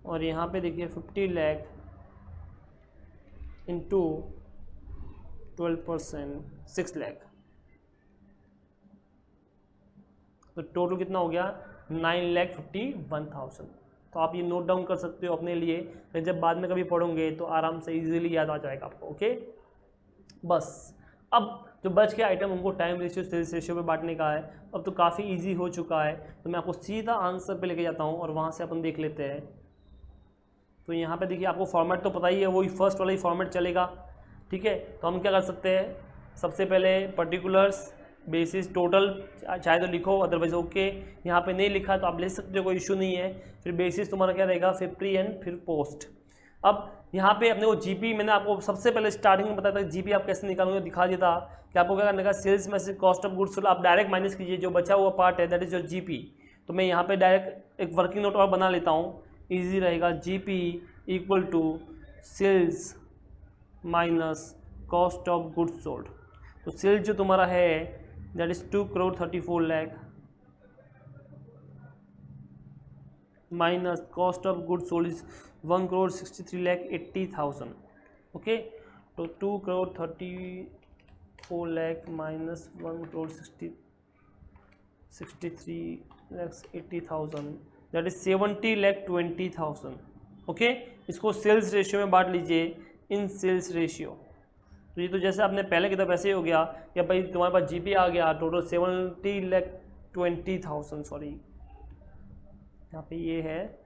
और यहाँ पे देखिए 50 लाख इंटू 12% 6 लाख, तो टोटल कितना हो गया 9,51,000। तो आप ये नोट डाउन कर सकते हो अपने लिए, फिर जब बाद में कभी पढ़ोगे तो आराम से इजीली याद आ जाएगा आपको, ओके। बस अब जो बच के आइटम उनको टाइम रेशियो सेल्स रेशियो पे बांटने का है। अब तो काफ़ी इजी हो चुका है, तो मैं आपको सीधा आंसर पे लेके जाता हूँ और वहाँ से अपन देख लेते हैं। तो यहाँ पे देखिए आपको फॉर्मेट तो पता ही है, वही फर्स्ट वाला ही फॉर्मेट चलेगा, ठीक है। तो हम क्या कर सकते हैं, सबसे पहले पर्टिकुलर्स बेसिस टोटल चाहे तो लिखो, अदरवाइज ओके। यहाँ पे नहीं लिखा तो आप ले सकते हो, कोई इशू नहीं है। फिर बेसिस तुम्हारा क्या रहेगा, फिर प्री एंड फिर पोस्ट। अब यहाँ पे अपने वो जीपी, मैंने आपको सबसे पहले स्टार्टिंग में बताया था जीपी आप कैसे निकालोगे, दिखा दिया था कि आपको क्या करने का, सेल्स में से कॉस्ट ऑफ गुड्स सोल्ड आप डायरेक्ट माइनस कीजिए, जो बचा हुआ पार्ट है दैट इज योर जीपी। तो मैं यहाँ पे डायरेक्ट एक वर्किंग नोट और बना लेता हूँ, ईजी रहेगा। GP equal to sales minus cost of goods sold. तो सेल्स जो तुम्हारा है that is 2,34 lakh minus cost of goods sold is 1,63,80,000, okay. तो 2,34 lakh minus 1,63,80,000 that is 70,20,000, okay. इसको सेल्स रेशियो में बांट लीजिए, इन सेल्स रेशियो। तो ये तो जैसे आपने पहले की तरह वैसे ही हो गया, या भाई तुम्हारे पास जीपी आ गया टोटल 70,20,000, सॉरी यहाँ पे ये है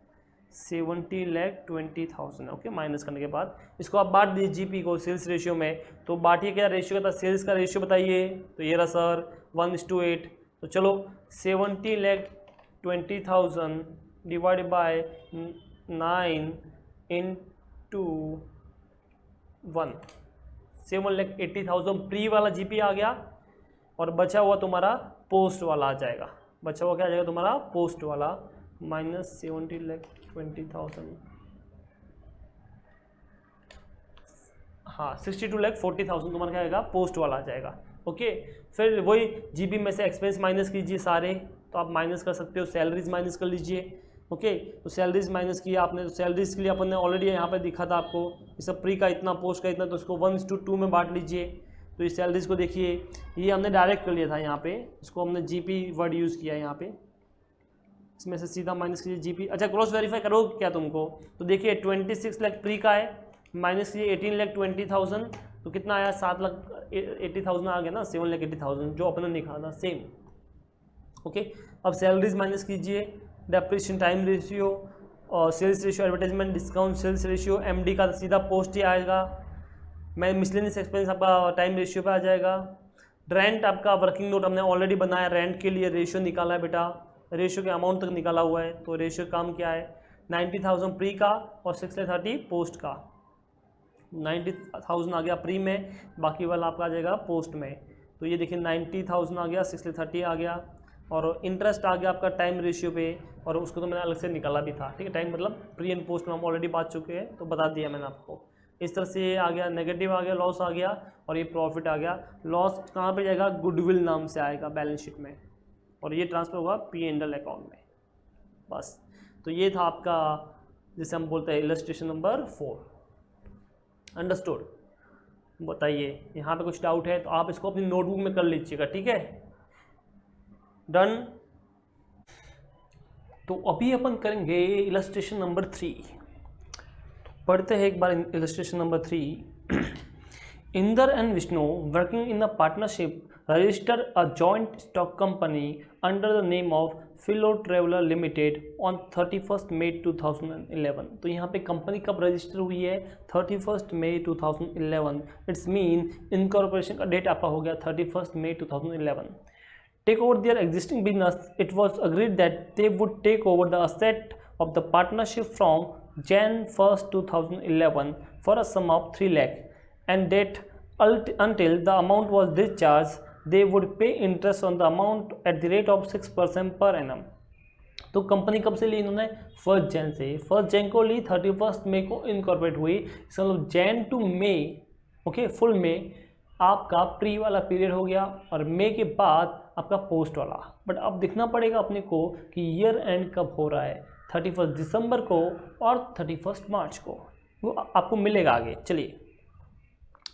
70,20,000, ओके। माइनस करने के बाद इसको आप बांट दीजिए जीपी को सेल्स रेशियो में। तो बांटिए क्या रेशियो था, सेल्स का रेशियो बताइए। तो ये रहा सर 1:8। तो चलो 70,20,000 डिवाइड बाय 9 इंटू 1, 7,80,000 प्री वाला जीपी आ गया, और बचा हुआ तुम्हारा पोस्ट वाला आ जाएगा। बचा हुआ क्या आ जाएगा तुम्हारा, पोस्ट वाला, माइनस 70,20,000, हाँ 62,40,000 तुम्हारा क्या आएगा, पोस्ट वाला आ जाएगा, ओके। फिर वही जीपी में से एक्सपेंस माइनस कीजिए सारे, तो आप माइनस कर सकते हो, सैलरीज माइनस कर लीजिए, ओके। तो सैलरीज माइनस किया आपने, तो सैलरीज के लिए अपन ने ऑलरेडी यहाँ पे दिखा था आपको, ये सब प्री का इतना, पोस्ट का इतना, तो इसको 1:2 में बांट लीजिए। तो इस सैलरीज को देखिए, ये हमने डायरेक्ट कर लिया था यहाँ पे, इसको हमने जीपी वर्ड यूज़ किया है यहाँ पे, इसमें से सीधा माइनस कीजिए जीपी। अच्छा क्रॉस वेरीफाई करो क्या तुमको, तो देखिए 26 लाख प्री का है, माइनस कीजिए 18,20,000, तो कितना आया 7,80,000 आ गया ना, 7,80,000 जो अपने निकाला सेम। ओके, अब सैलरीज माइनस कीजिए, डेप्रिसिएशन टाइम रेशियो और sales ratio, advertisement discount sales ratio, MD का सीधा पोस्ट ही आएगा, मैं मिसलेनियस एक्सपेंस आपका टाइम रेशियो पे आ जाएगा। रेंट आपका वर्किंग नोट हमने ऑलरेडी बनाया, रेंट के लिए रेशियो निकाला है बेटा, रेशियो के अमाउंट तक निकाला हुआ है, तो रेशियो काम क्या है 90,000 प्री का और 630 पोस्ट का। 90,000 आ गया प्री में, बाकी वाला आपका आ जाएगा पोस्ट में। तो ये देखिए 90,000 आ गया, 630 आ गया, और इंटरेस्ट आ गया आपका टाइम रेशियो पे, और उसको तो मैंने अलग से निकाला भी था, ठीक है। टाइम मतलब प्री एंड पोस्ट में हम ऑलरेडी बात चुके हैं, तो बता दिया मैंने आपको। इस तरह से ये आ गया, नेगेटिव आ गया, लॉस आ गया, और ये प्रॉफिट आ गया। लॉस कहाँ पे जाएगा, गुडविल नाम से आएगा बैलेंस शीट में, और ये ट्रांसफर होगा P&L अकाउंट में। बस, तो ये था आपका जिसे हम बोलते हैं इलस्ट्रेशन नंबर 4। अंडरस्टूड। बताइए यहाँ पे कुछ डाउट है तो आप इसको अपनी नोटबुक में कर लीजिएगा, ठीक है। डन। तो अभी अपन करेंगे इलस्ट्रेशन नंबर 3। पढ़ते हैं एक बार illustration number 3। Inder and Vishnu working in a partnership registered a joint stock company under the name of Philo Traveler Limited on 31st May 2011। तो यहाँ पे कंपनी कब रजिस्टर हुई है, 31st May 2011। It's mean incorporation का डेट आपका हो गया 31st May 2011। Take over their existing business, it was agreed that they would take over the asset of the partnership from Jan 1st 2011 for a sum of 3 lakh, and that until the amount was discharged they would pay interest on the amount at the rate of 6% per annum। तो company कब से ली इन्होंने, 1 जैन से। 1 जैन को ली, 31 मई को incorporate हुई, इसका मतलब Jan to May, okay, full में आपका प्री वाला पीरियड हो गया, और मई के बाद आपका पोस्ट वाला। बट अब देखना पड़ेगा अपने को कि ईयर एंड कब हो रहा है, 31 दिसंबर को और 31 मार्च को, वो आपको मिलेगा आगे। चलिए,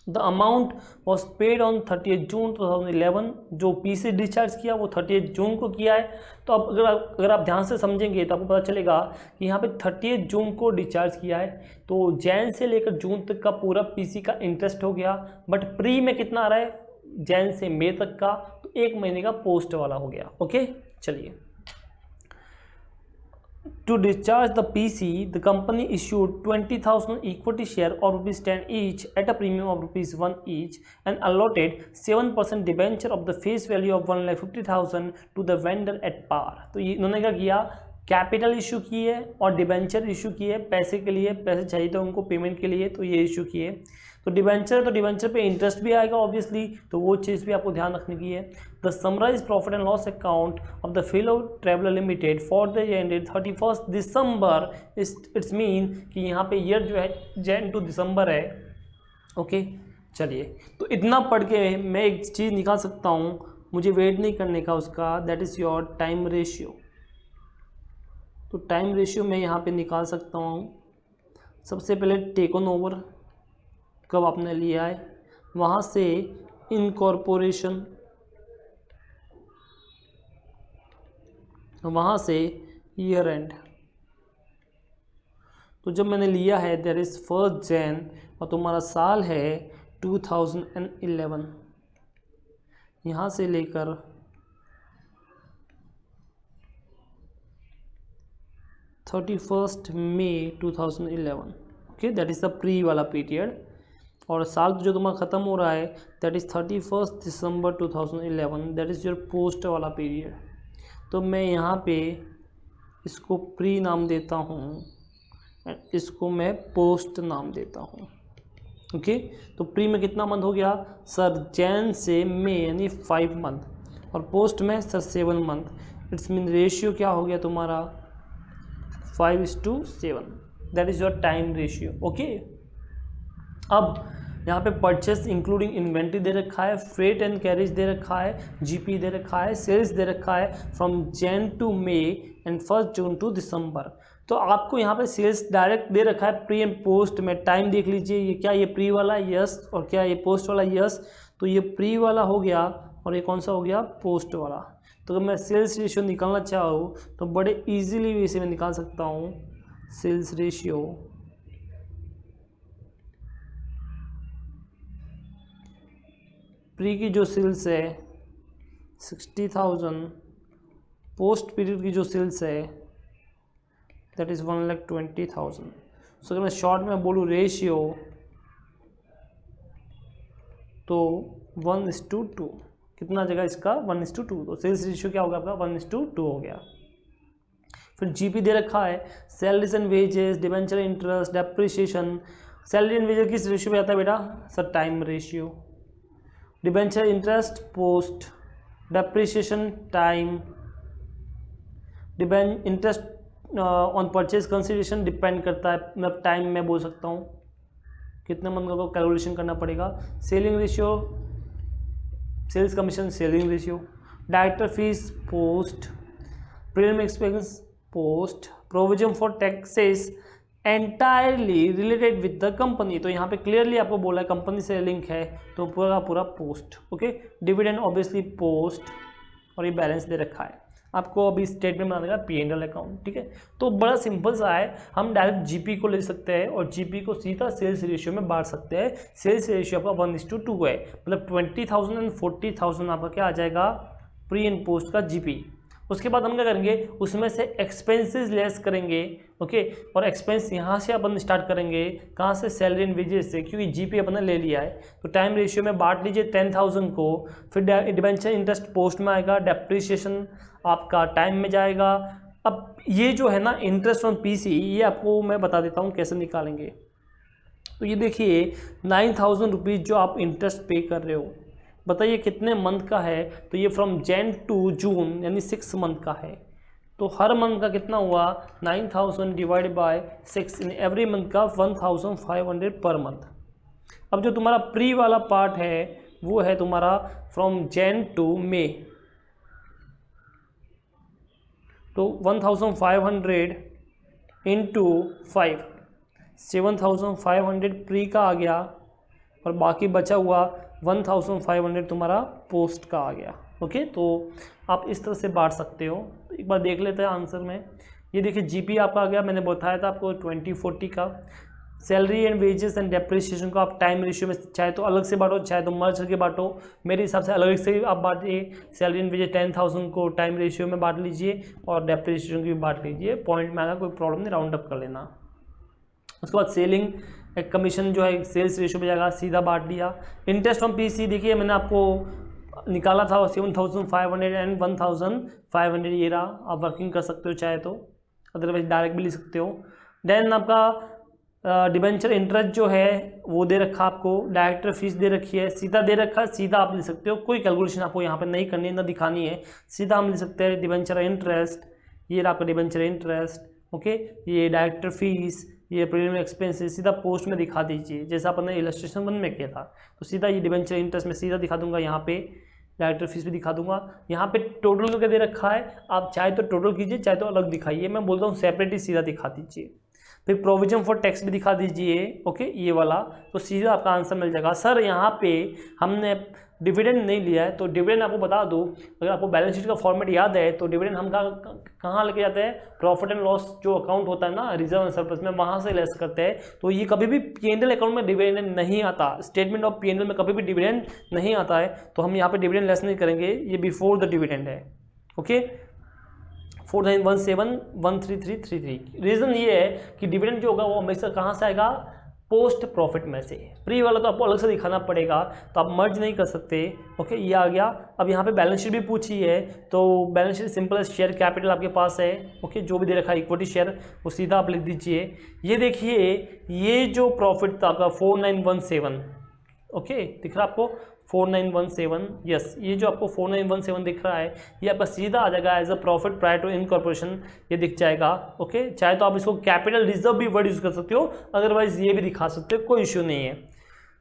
the amount was paid on 30 जून 2011। जो पी से डिस्चार्ज किया वो 30 जून को किया है। तो अब अगर आप ध्यान से समझेंगे तो आपको पता चलेगा कि यहाँ पे 30 जून को डिस्चार्ज किया है, तो जैन से लेकर जून तक का पूरा पीसी का इंटरेस्ट हो गया। बट प्री में कितना आ रहा है, जैन से मई तक का, तो 1 महीने का पोस्ट वाला हो गया। ओके, चलिए। To discharge the PC, the company issued 20,000 equity share or ₹10 each at a premium of ₹1 each, and allotted 7% debenture of the face value of 1,50,000 to the vendor at par। तो ये इन्होंने क्या किया, capital issue की है और debenture issue की है, पैसे के लिए, पैसे चाहिए थे उनको पेमेंट के लिए, तो ये इशू किए। तो डिबेंचर पे इंटरेस्ट भी आएगा ऑब्वियसली, तो वो चीज़ भी आपको ध्यान रखने की है। The summarise profit and loss account of the Philo traveller limited for the ended 31 December, it's mean कि यहाँ पे ईयर जो है जैन टू दिसंबर है। ओके, चलिए, तो इतना पढ़ के मैं एक चीज़ निकाल सकता हूँ, मुझे वेट नहीं करने का उसका, that is your time ratio. तो टाइम रेशियो मैं यहाँ पे निकाल सकता हूँ। सबसे पहले टेक ऑन ओवर कब आपने लिया है, वहाँ से इनकॉर्पोरेशन, वहाँ से ईयर एंड। तो जब मैंने लिया है दैट इज़ 1 जैन और तुम्हारा साल है 2011, यहाँ से लेकर 31 मई 2011, okay, that is the pre वाला पीरियड। और साल जो तुम्हारा ख़त्म हो रहा है that is 31 December 2011, that is your post वाला पीरियड। तो मैं यहाँ पे इसको प्री नाम देता हूँ, इसको मैं पोस्ट नाम देता हूँ। ओके, तो प्री में कितना मंथ हो गया सर, जैन से मई यानी 5 मंथ, और पोस्ट में sir 7 month. It's mean ratio क्या हो गया तुम्हारा 5:7, that is your time ratio. Okay, अब यहाँ पे परचेस इंक्लूडिंग इन्वेंट्री दे रखा है, फ्रेट एंड कैरेज दे रखा है, जीपी दे रखा है, सेल्स दे रखा है from Jan to May and 1 June to December. तो आपको यहाँ पे सेल्स डायरेक्ट दे रखा है प्री एंड पोस्ट में। टाइम देख लीजिए, ये क्या ये प्री वाला, यस, और क्या ये पोस्ट वाला, यस। तो ये प्री वाला हो गया और ये कौन सा हो गया, पोस्ट वाला। तो अगर मैं सेल्स रेशियो निकालना चाहूँ तो बड़े इजीली इसे मैं निकाल सकता हूँ। सेल्स रेशियो प्री की जो सेल्स है 60,000, पोस्ट पीरियड की जो सेल्स है दैट इज़ 1,20,000। सो अगर मैं शॉर्ट में बोलूँ रेशियो तो 1:2, कितना जगह इसका 1:2, तो सेल्स रेशियो क्या होगा आपका 1:2 हो गया। फिर जीपी दे रखा है, salaries and wages, debenture interest, depreciation. Salary and wages किस रेशियो पे आता है बेटा, sir time ratio. Debenture interest post, depreciation time, interest on purchase consideration depend करता है, मतलब टाइम में बोल सकता हूँ कितने मंथ का कैलकुलेशन करना पड़ेगा। Selling ratio, sales commission selling ratio, director fees post, premium expense post, provision for taxes entirely related with the company. तो यहाँ पे क्लियरली आपको बोला है कंपनी से लिंक है तो पूरा पूरा post. Okay, dividend obviously post, और ये बैलेंस दे रखा है आपको। अभी स्टेटमेंट बनाने का P&L अकाउंट, ठीक है। तो बड़ा सिंपल सा है, हम डायरेक्ट जीपी को ले सकते हैं और जीपी को सीधा सेल्स रेशियो में बांट सकते हैं। सेल्स रेशियो आपका 1:2 है, मतलब 20,000 एंड 40,000 आपका क्या आ जाएगा, प्री एंड पोस्ट का जीपी। उसके बाद हम क्या करेंगे, उसमें से एक्सपेंसेस लेस करेंगे। ओके, और एक्सपेंस यहाँ से अपन स्टार्ट करेंगे, कहाँ से, सैलरी एंड वेजेस से, क्योंकि जीपी अपन ने ले लिया है। तो टाइम रेशियो में बांट लीजिए 10,000 को। फिर डिबेंचर इंटरेस्ट पोस्ट में आएगा, डेप्रिसिएशन आपका टाइम में जाएगा। अब ये जो है ना इंटरेस्ट ऑन पीसी, ये आपको मैं बता देता हूँ कैसे निकालेंगे। तो ये देखिए 9,000 रुपीज़ जो आप इंटरेस्ट पे कर रहे हो, बताइए कितने मंथ का है। तो ये फ्रॉम जैन टू जून यानी 6 मंथ का है। तो हर मंथ का कितना हुआ, 9,000 divide by 6, in every month का 1,500 पर मंथ। अब जो तुम्हारा प्री वाला पार्ट है वो है तुम्हारा फ्रॉम जैन टू मे, तो 1,500 इंटू 5, 7,500 प्री का आ गया और बाकी बचा हुआ 1,500 तुम्हारा पोस्ट का आ गया। ओके, तो आप इस तरह से बांट सकते हो। तो एक बार देख लेते हैं आंसर में। ये देखिए जीपी आपका आ गया, मैंने बताया था आपको 2040 का। Salary and wages and depreciation को आप टाइम रेशियो में चाहे तो अलग से बांटो, चाहे तो मर्ज करके बांटो। मेरे हिसाब से अलग से आप बांटिए। सैलरी एंड वेजेस 10,000 को टाइम रेशियो में बांट लीजिए और डेप्रिसिएशन की भी बांट लीजिए। पॉइंट में आएगा, कोई प्रॉब्लम नहीं, राउंड अप कर लेना। उसके बाद सेलिंग एक कमीशन जो है सेल्स रेशियो पे जाएगा, सीधा बांट दिया। इंटरेस्ट ऑन पीसी देखिए मैंने आपको निकाला था 7,500 एंड 1,500, ये रहा। आप वर्किंग कर सकते हो चाहे तो, अदरवाइज डायरेक्ट भी ले सकते हो। देन आपका डिबेंचर इंटरेस्ट जो है वो दे रखा आपको, डायरेक्टर फीस दे रखी है, सीधा दे रखा है, सीधा आप ले सकते हो। कोई कैलकुलेशन आपको यहाँ पे नहीं करनी है, ना दिखानी है, सीधा हम ले सकते हैं। डिबेंचर इंटरेस्ट, ये रहा आपका डिबेंचर इंटरेस्ट। ओके, ये डायरेक्टर फीस, ये प्रीमियम एक्सपेंसेस सीधा पोस्ट में दिखा दीजिए, जैसा अपन ने इलस्ट्रेशन 1 में किया था। तो सीधा ये डिबेंचर इंटरेस्ट में सीधा दिखा दूंगा, यहाँ पे डायरेक्टर फीस भी दिखा दूंगा। यहाँ पे टोटल करके दे रखा है, आप चाहे तो टोटल कीजिए, चाहे तो अलग दिखाइए। मैं बोलता हूँ सेपरेट ही सीधा दिखा दीजिए। फिर प्रोविजन फॉर टैक्स भी दिखा दीजिए। ओके, ये वाला, तो सीधा आपका आंसर मिल जाएगा। सर यहाँ पे हमने डिविडेंड नहीं लिया है, तो डिविडेंड आपको बता दूं, अगर आपको बैलेंस शीट का फॉर्मेट याद है तो डिविडेंड हम कहाँ लेके जाते हैं, प्रॉफिट एंड लॉस जो अकाउंट होता है ना, रिजर्व एंड सरप्लस में, वहाँ से लेस करते हैं। तो ये कभी भी P&L अकाउंट में डिविडेंड नहीं आता, स्टेटमेंट ऑफ P&L में कभी भी डिविडेंड नहीं आता है। तो हम यहाँ पे डिविडेंड लेस नहीं करेंगे, ये बिफोर द डिविडेंड है। ओके, 4,917,13333। रीज़न ये है कि डिविडेंड जो होगा वो हमेशा कहाँ से आएगा, पोस्ट प्रॉफिट में से। प्री वाला तो आपको अलग से दिखाना पड़ेगा, तो आप मर्ज नहीं कर सकते। ओके, ये आ गया। अब यहाँ पे बैलेंस शीट भी पूछी है, तो balance sheet simple share capital आपके पास है। ओके, जो भी दे रखा है इक्विटी शेयर वो सीधा आप लिख दीजिए। ये देखिए, ये जो प्रॉफिट था आपका 4,917, ओके दिख रहा है आपको 4,917, यस, ये जो आपको 4,917 दिख रहा है ये आपका सीधा आ जाएगा as a profit prior to incorporation, ये दिख जाएगा। ओके, चाहे तो आप इसको कैपिटल रिजर्व भी वर्ड यूज़ कर सकते हो, अदरवाइज ये भी दिखा सकते हो, कोई इश्यू नहीं है।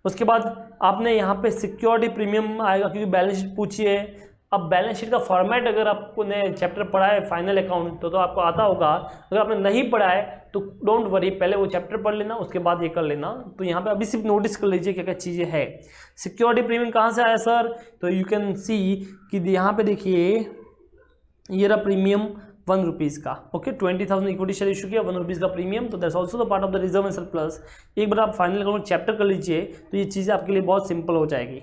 उसके बाद आपने यहाँ पे सिक्योरिटी प्रीमियम आएगा, क्योंकि बैलेंस शीट पूछी है। अब बैलेंस शीट का फॉर्मेट अगर आपको ने चैप्टर पढ़ा है फाइनल अकाउंट तो आपको आता होगा। अगर आपने नहीं पढ़ा है तो डोंट वरी, पहले वो चैप्टर पढ़ लेना, उसके बाद ये कर लेना। तो यहाँ पे अभी सिर्फ नोटिस कर लीजिए क्या क्या चीज़ें हैं। सिक्योरिटी प्रीमियम कहाँ से आया सर? तो यू कैन सी कि यहाँ पे देखिए ये रहा प्रीमियम ₹1 का। ओके, 20,000 इक्विटी शेयर इशू किया, ₹1 का प्रीमियम। तो that's also the part of the reserve and surplus. एक बार आप फाइनल अकाउंट चैप्टर कर लीजिए तो ये चीज़ें आपके लिए बहुत सिंपल हो जाएगी।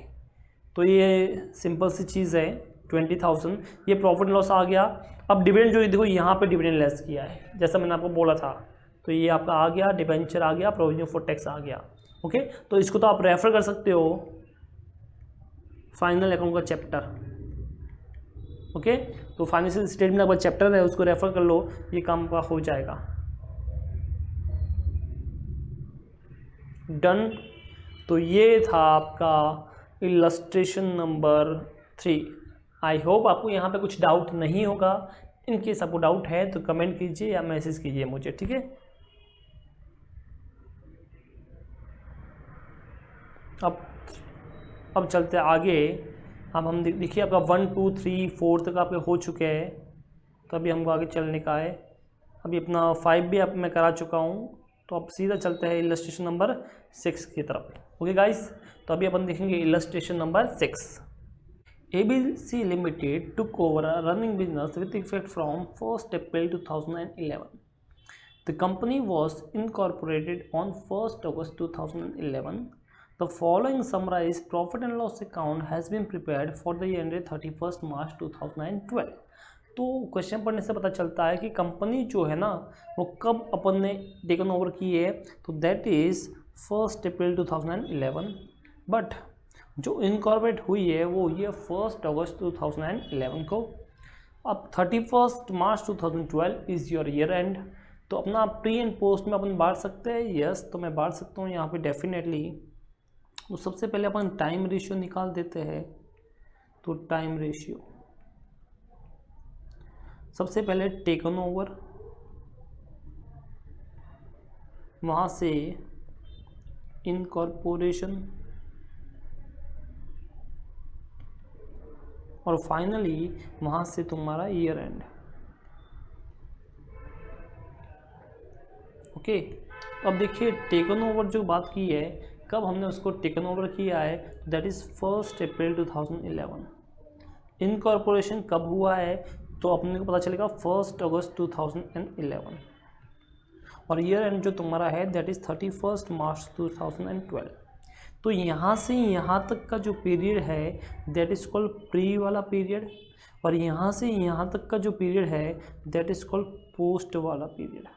तो ये सिंपल सी चीज़ है 20,000। ये प्रॉफिट एंड लॉस आ गया। अब डिविडेंड जो देखो यहाँ पे डिविडेंड लेस किया है, जैसा मैंने आपको बोला था। तो ये आपका आ गया, डिबेंचर आ गया, प्रोविजन फॉर टैक्स आ गया। ओके, तो इसको तो आप रेफर कर सकते हो फाइनल अकाउंट का चैप्टर। ओके, तो फाइनेंशियल स्टेटमेंट का चैप्टर है, उसको रेफर कर लो, ये काम का हो जाएगा। डन। तो ये था आपका इलस्ट्रेशन नंबर 3। आई होप आपको यहाँ पे कुछ डाउट नहीं होगा। इन केस आपको डाउट है तो कमेंट कीजिए या मैसेज कीजिए मुझे, ठीक है। अब चलते आगे। अब हम देखिए आपका 1 2 3 4 तक आपके हो चुके हैं, तो अभी हमको आगे चलने का है। अभी अपना 5 भी अब मैं करा चुका हूँ, तो अब सीधा चलते हैं इलस्ट्रेशन नंबर 6 की तरफ। ओके गाइस, तो अभी अपन देखेंगे illustration number 6। ABC Limited took over a running business with effect from 1st April 2011. The company was incorporated on 1st August 2011. The following summarized profit and loss account has been prepared for the year ended 31st March 2012. तो question पढ़ने से पता चलता है कि company जो है ना वो कब अपन ने टेकन ओवर की है, तो that is 1st April 2011। But जो इनकॉर्पोरेट हुई है वो ये 1st अगस्त 2011 को। अब 31st March 2012 is your year and. तो अपना प्री एंड पोस्ट में अपन बांट सकते हैं। यस, तो मैं बांट सकता हूँ यहाँ पे डेफिनेटली। तो सबसे पहले अपन टाइम रेशियो निकाल देते हैं। तो टाइम रेशियो सबसे पहले टेकन ओवर, वहाँ से इनकॉर्पोरेशन, और फाइनली वहाँ से तुम्हारा ईयर एंड। ओके, अब देखिए टेकन ओवर जो बात की है, कब हमने उसको टेकन ओवर किया है, that is 1st April 2011। Incorporation कब हुआ है, तो अपने को पता चलेगा 1st अगस्त 2011। और ईयर एंड जो तुम्हारा है दैट इज़ 31st मार्च 2012। तो यहाँ से यहाँ तक का जो पीरियड है दैट इज़ कॉल्ड प्री वाला पीरियड, और यहाँ से यहाँ तक का जो पीरियड है दैट इज़ कॉल्ड पोस्ट वाला पीरियड।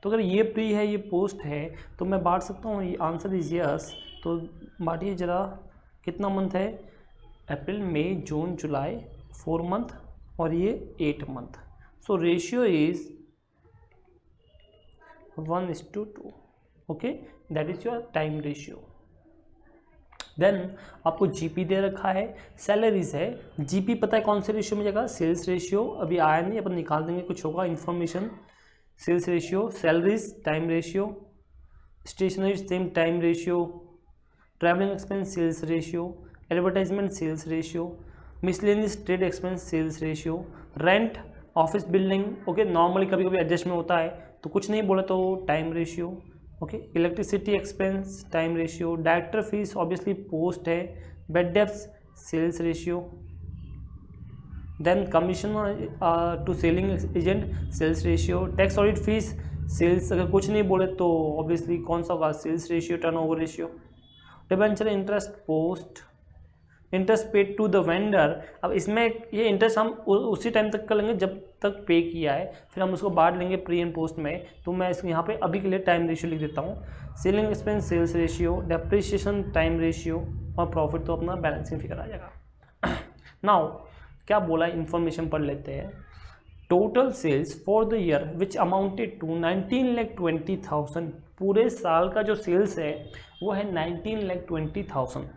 तो अगर ये प्री है ये पोस्ट है तो मैं बांट सकता हूँ, ये आंसर इज यस। तो बांटिए ज़रा, कितना मंथ है, अप्रैल मई जून जुलाई, 4 मंथ, और ये 8 month. So ratio is 1:2। Okay, that is your time ratio. Then आपको जीपी दे रखा है, सैलरीज है। जीपी पता है कौन से रेशियो में जाएगा, सेल्स रेशियो। अभी आया नहीं, अपन निकाल देंगे, कुछ होगा information. Sales ratio, salaries time ratio, stationery same time ratio, travelling expense sales ratio, advertisement sales ratio, miscellaneous trade expense sales ratio, rent office building. Okay, normally कभी कभी एडजस्टमेंट होता है तो कुछ नहीं बोले तो time ratio. Okay, electricity expense time ratio, director fees obviously post है, bad debts sales ratio, then commission to selling agent sales ratio, tax audit fees sales, अगर कुछ नहीं बोले तो ऑब्वियसली कौन सा होगा, sales ratio, turnover ratio, debenture interest post, interest paid to the vendor. अब इसमें ये इंटरेस्ट हम उसी टाइम तक कर लेंगे जब तक पे किया है, फिर हम उसको बांट लेंगे प्री एंड पोस्ट में। तो मैं इसको यहाँ पे अभी के लिए टाइम रेशियो लिख देता हूँ। Selling expense sales ratio, depreciation time ratio, और प्रॉफिट तो अपना बैलेंसिंग फिगर आ जाएगा। नाउ क्या बोला है, इन्फॉर्मेशन पढ़ लेते हैं। Total sales for the year which amounted to 19,20,000। पूरे साल का जो सेल्स है वो है 19,20,000।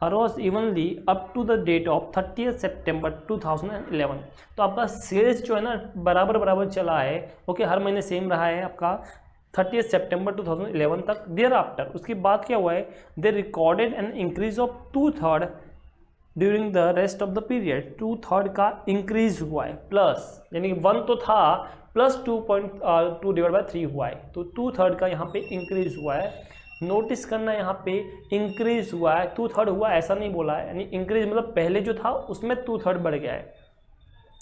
Arose evenly up to the date of 30 September 2011। तो आपका सेल्स जो है ना बराबर चला है। ओके, हर महीने सेम रहा है आपका 30 सितंबर 2011 तक। देयर आफ्टर, उसके बाद क्या हुआ है, they recorded an increase of 2/3 during the rest of the period. 2/3 का इंक्रीज हुआ है, प्लस यानी 1 तो था प्लस 2.2/3 हुआ है, तो 2/3 का यहाँ पे इंक्रीज हुआ है। नोटिस करना यहाँ पे इंक्रीज हुआ है, 2/3 हुआ ऐसा नहीं बोला है, यानी इंक्रीज मतलब पहले जो था उसमें 2/3 बढ़ गया है।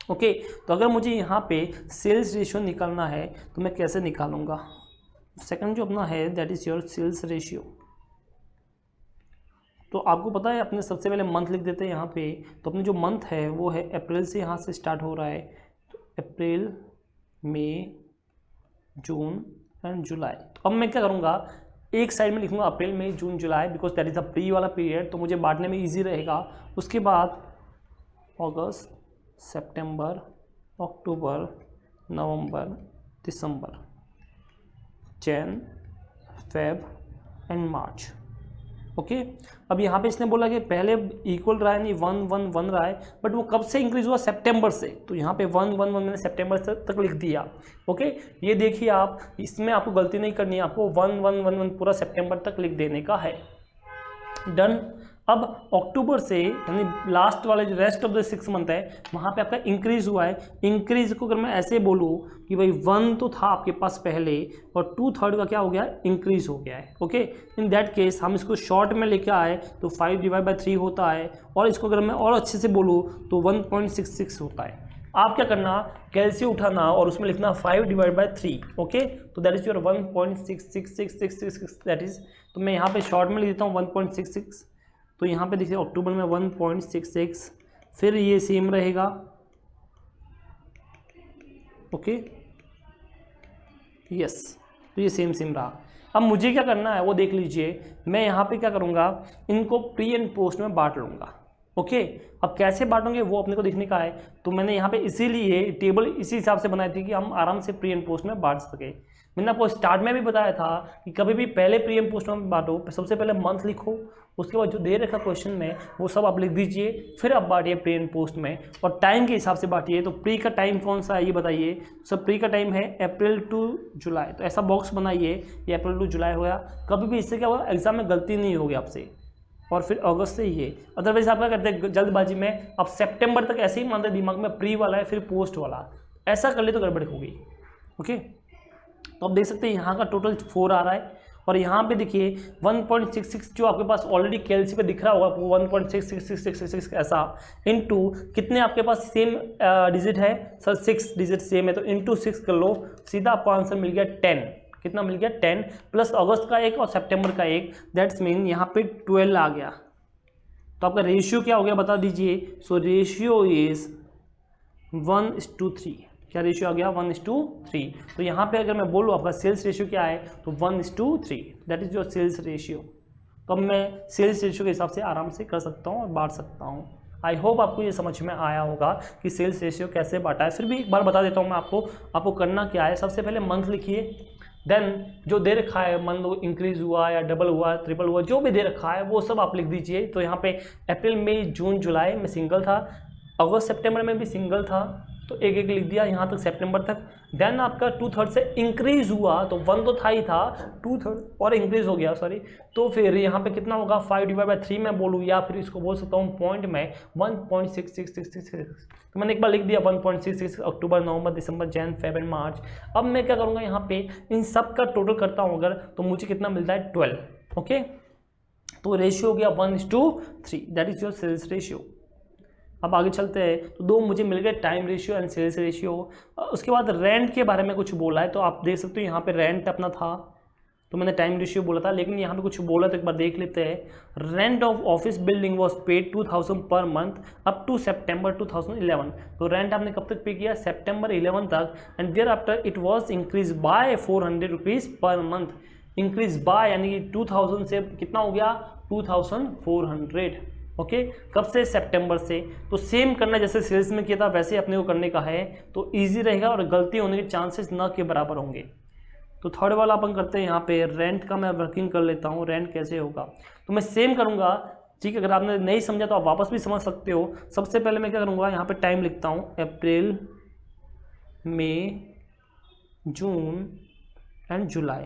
ओके, तो अगर मुझे यहाँ पे सेल्स रेशियो निकालना है तो मैं कैसे निकालूंगा, सेकंड जो अपना है that is your sales ratio. तो आपको पता है अपने सबसे पहले मंथ लिख देते हैं यहाँ पे, तो अपने जो मंथ है वो है अप्रैल से, यहाँ से स्टार्ट हो रहा है, तो अप्रैल मई जून एंड जुलाई। तो अब मैं क्या करूँगा, एक साइड में लिखूँगा April May June July, because that is a pre वाला पीरियड, तो मुझे बांटने में ईजी रहेगा। उसके बाद August, September, October, November, December, Jan, Feb and March. Okay, अब यहाँ पे इसने बोला कि पहले इक्वल रहा है, नहीं 1 रहा है, बट वो कब से इंक्रीज हुआ, सितंबर से, तो यहाँ पे 1 मैंने सितंबर तक लिख दिया। ओके, ये देखिए आप, इसमें आपको गलती नहीं करनी है, आपको 1 पूरा सितंबर तक लिख देने का है। डन। अब अक्टूबर से यानी लास्ट वाले जो रेस्ट ऑफ द 6 मंथ है वहाँ पे आपका इंक्रीज हुआ है। इंक्रीज को अगर मैं ऐसे बोलूँ कि भाई 1 तो था आपके पास पहले और 2/3 का क्या हो गया, इंक्रीज हो गया है। ओके, इन दैट केस हम इसको शॉर्ट में लेके आए तो 5/3 होता है, और इसको अगर मैं और अच्छे से बोलूँ तो 1.66 होता है। आप क्या करना, कैलसी उठाना और उसमें लिखना 5/3। ओके, तो that is your 1.666666 that is, तो मैं यहाँ पे शॉर्ट में लिख देता हूँ 1.66। तो यहाँ पे देखिए अक्टूबर में 1.66, फिर ये सेम रहेगा। ओके, यस, तो ये सेम रहा। अब मुझे क्या करना है वो देख लीजिए, मैं यहाँ पे क्या करूँगा, इनको प्री एंड पोस्ट में बांट लूँगा। ओके, अब कैसे बांटोगे वो अपने को देखने का है, तो मैंने यहाँ पे इसीलिए टेबल इसी हिसाब से बनाई थी कि हम आराम से प्री एंड पोस्ट में बांट सके। मैंने आपको स्टार्ट में भी बताया था कि कभी भी पहले प्री एंड पोस्ट में बांटो, सबसे पहले मंथ लिखो, उसके बाद जो दे रखा क्वेश्चन में वो सब आप लिख दीजिए, फिर आप बांटिए प्री एंड पोस्ट में, और टाइम के हिसाब से बांटिए। तो प्री का टाइम कौन सा है ये बताइए। सब प्री का टाइम है अप्रैल टू जुलाई, तो ऐसा बॉक्स बनाइए, ये अप्रैल टू जुलाई हो गया। कभी भी इससे क्या होगा, एग्जाम में गलती नहीं होगी आपसे। और फिर अगस्त से ये, अदरवाइज आप क्या करते हैं जल्दबाजी में, आप सितंबर तक ऐसे ही मानते दिमाग में प्री वाला है फिर पोस्ट वाला, ऐसा कर ले तो गड़बड़ होगी। ओके, तो आप देख सकते हैं यहाँ का टोटल 4 आ रहा है, और यहाँ पे देखिए 1.66 जो आपके पास ऑलरेडी कैलसी पे दिख रहा होगा आपको 1.6666 ऐसा, इनटू कितने आपके पास सेम डिजिट है सर, 6 डिजिट सेम है, तो इनटू 6 कर लो, सीधा आपको आंसर मिल गया 10। कितना मिल गया, 10 प्लस अगस्त का 1 और सितंबर का 1, दैट्स मीन यहाँ पे 12 आ गया। तो आपका रेशियो क्या हो गया बता दीजिए। So ratio is 1:3। क्या रेशियो आ गया, 1:3। तो यहाँ पे अगर मैं बोलूँ आपका सेल्स रेशियो क्या है तो 1:3, that is your sales ratio. तो अब मैं सेल्स रेशियो के हिसाब से आराम से कर सकता हूँ और बांट सकता हूँ। आई होप आपको ये समझ में आया होगा कि सेल्स रेशियो कैसे बांटा है। फिर भी एक बार बता देता हूँ मैं आपको करना क्या है। सबसे पहले मंथ लिखिए, देन जो दे रखा है मान लो इंक्रीज हुआ या डबल हुआ ट्रिपल हुआ जो भी दे रखा है वो सब आप लिख दीजिए। तो यहाँ पे अप्रैल मई जून जुलाई में सिंगल था, अगस्त सितंबर में भी सिंगल था, तो एक एक लिख दिया यहाँ तक सितंबर तक। देन आपका 2/3 से इंक्रीज हुआ, तो 1 तो था ही था, 2/3 और इंक्रीज हो गया सॉरी, तो फिर यहाँ पे कितना होगा 5/3 में बोलूँ या फिर इसको बोल सकता हूँ पॉइंट में 1.6666। तो मैंने एक बार लिख दिया 1.66 अक्टूबर नवंबर दिसंबर जैन फेब एंड मार्च। अब मैं क्या करूँगा यहाँ पे इन सब का टोटल करता हूँ अगर, तो मुझे कितना मिलता है 12। ओके, तो रेशियो हो गया 1:3, that is your sales ratio. अब आगे चलते हैं, तो 2 मुझे मिल गए time ratio and sales ratio. उसके बाद रेंट के बारे में कुछ बोला है, तो आप देख सकते हो यहाँ पे रेंट अपना था, तो मैंने टाइम रेशियो बोला था, लेकिन यहाँ पे कुछ बोला तो एक बार देख लेते हैं। Rent of office building was paid 2000 per month up to सितंबर 2011। तो रेंट आपने कब तक पे किया, सितंबर 11 तक, and there after it was increase by 400 rupees per month. Increase by यानी कि 2000 से कितना हो गया 2400। ओके, कब से, सितंबर से। तो सेम करना जैसे सेल्स में किया था वैसे अपने को करने का है, तो इजी रहेगा और गलती होने के चांसेस न के बराबर होंगे। तो थर्ड वाला अपन करते हैं, यहाँ पे रेंट का मैं वर्किंग कर लेता हूँ, रेंट कैसे होगा। तो मैं सेम करूँगा, ठीक है, अगर आपने नहीं समझा तो आप वापस भी समझ सकते हो। सबसे पहले मैं क्या करूँगा, यहाँ पे टाइम लिखता हूँ, अप्रैल मई जून एंड जुलाई।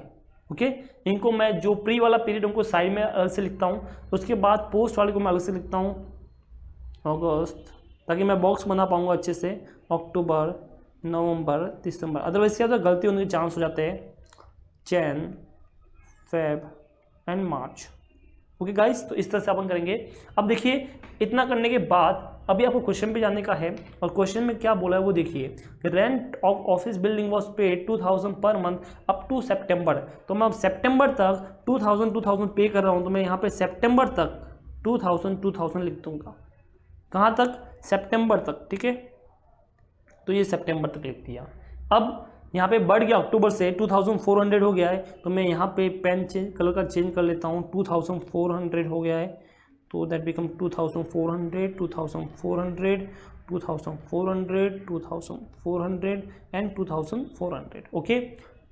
ओके, इनको मैं जो प्री वाला पीरियड उनको साइड में अलग से लिखता हूँ, उसके बाद पोस्ट वाले को मैं अलग से लिखता हूँ अगस्त, ताकि मैं बॉक्स बना पाऊँगा अच्छे से, अक्टूबर, नवंबर, दिसंबर। अदरवाइज क्या होता है, गलती होने के चांस हो जाते हैं, Jain, Feb and March. Okay guys, तो इस तरह से अपन करेंगे। अब देखिए, इतना करने के बाद अभी आपको क्वेश्चन पे जाने का है, और क्वेश्चन में क्या बोला है वो देखिए। Rent of office building was paid 2000 per month up to सितंबर। तो मैं अब सितंबर तक 2000 पे कर रहा हूँ, तो मैं यहाँ पे सितंबर तक 2000 लिख दूंगा। कहाँ तक? सितंबर तक, ठीक है। तो ये सितंबर तक लिख दिया। अब यहाँ पे बढ़ गया, अक्टूबर से 2400 हो गया है, तो मैं यहाँ पे पेन कलर का चेंज कर लेता हूँ, 2400 हो गया है, तो दैट बिकम 2400, 2400, 2400 एंड 2400। ओके,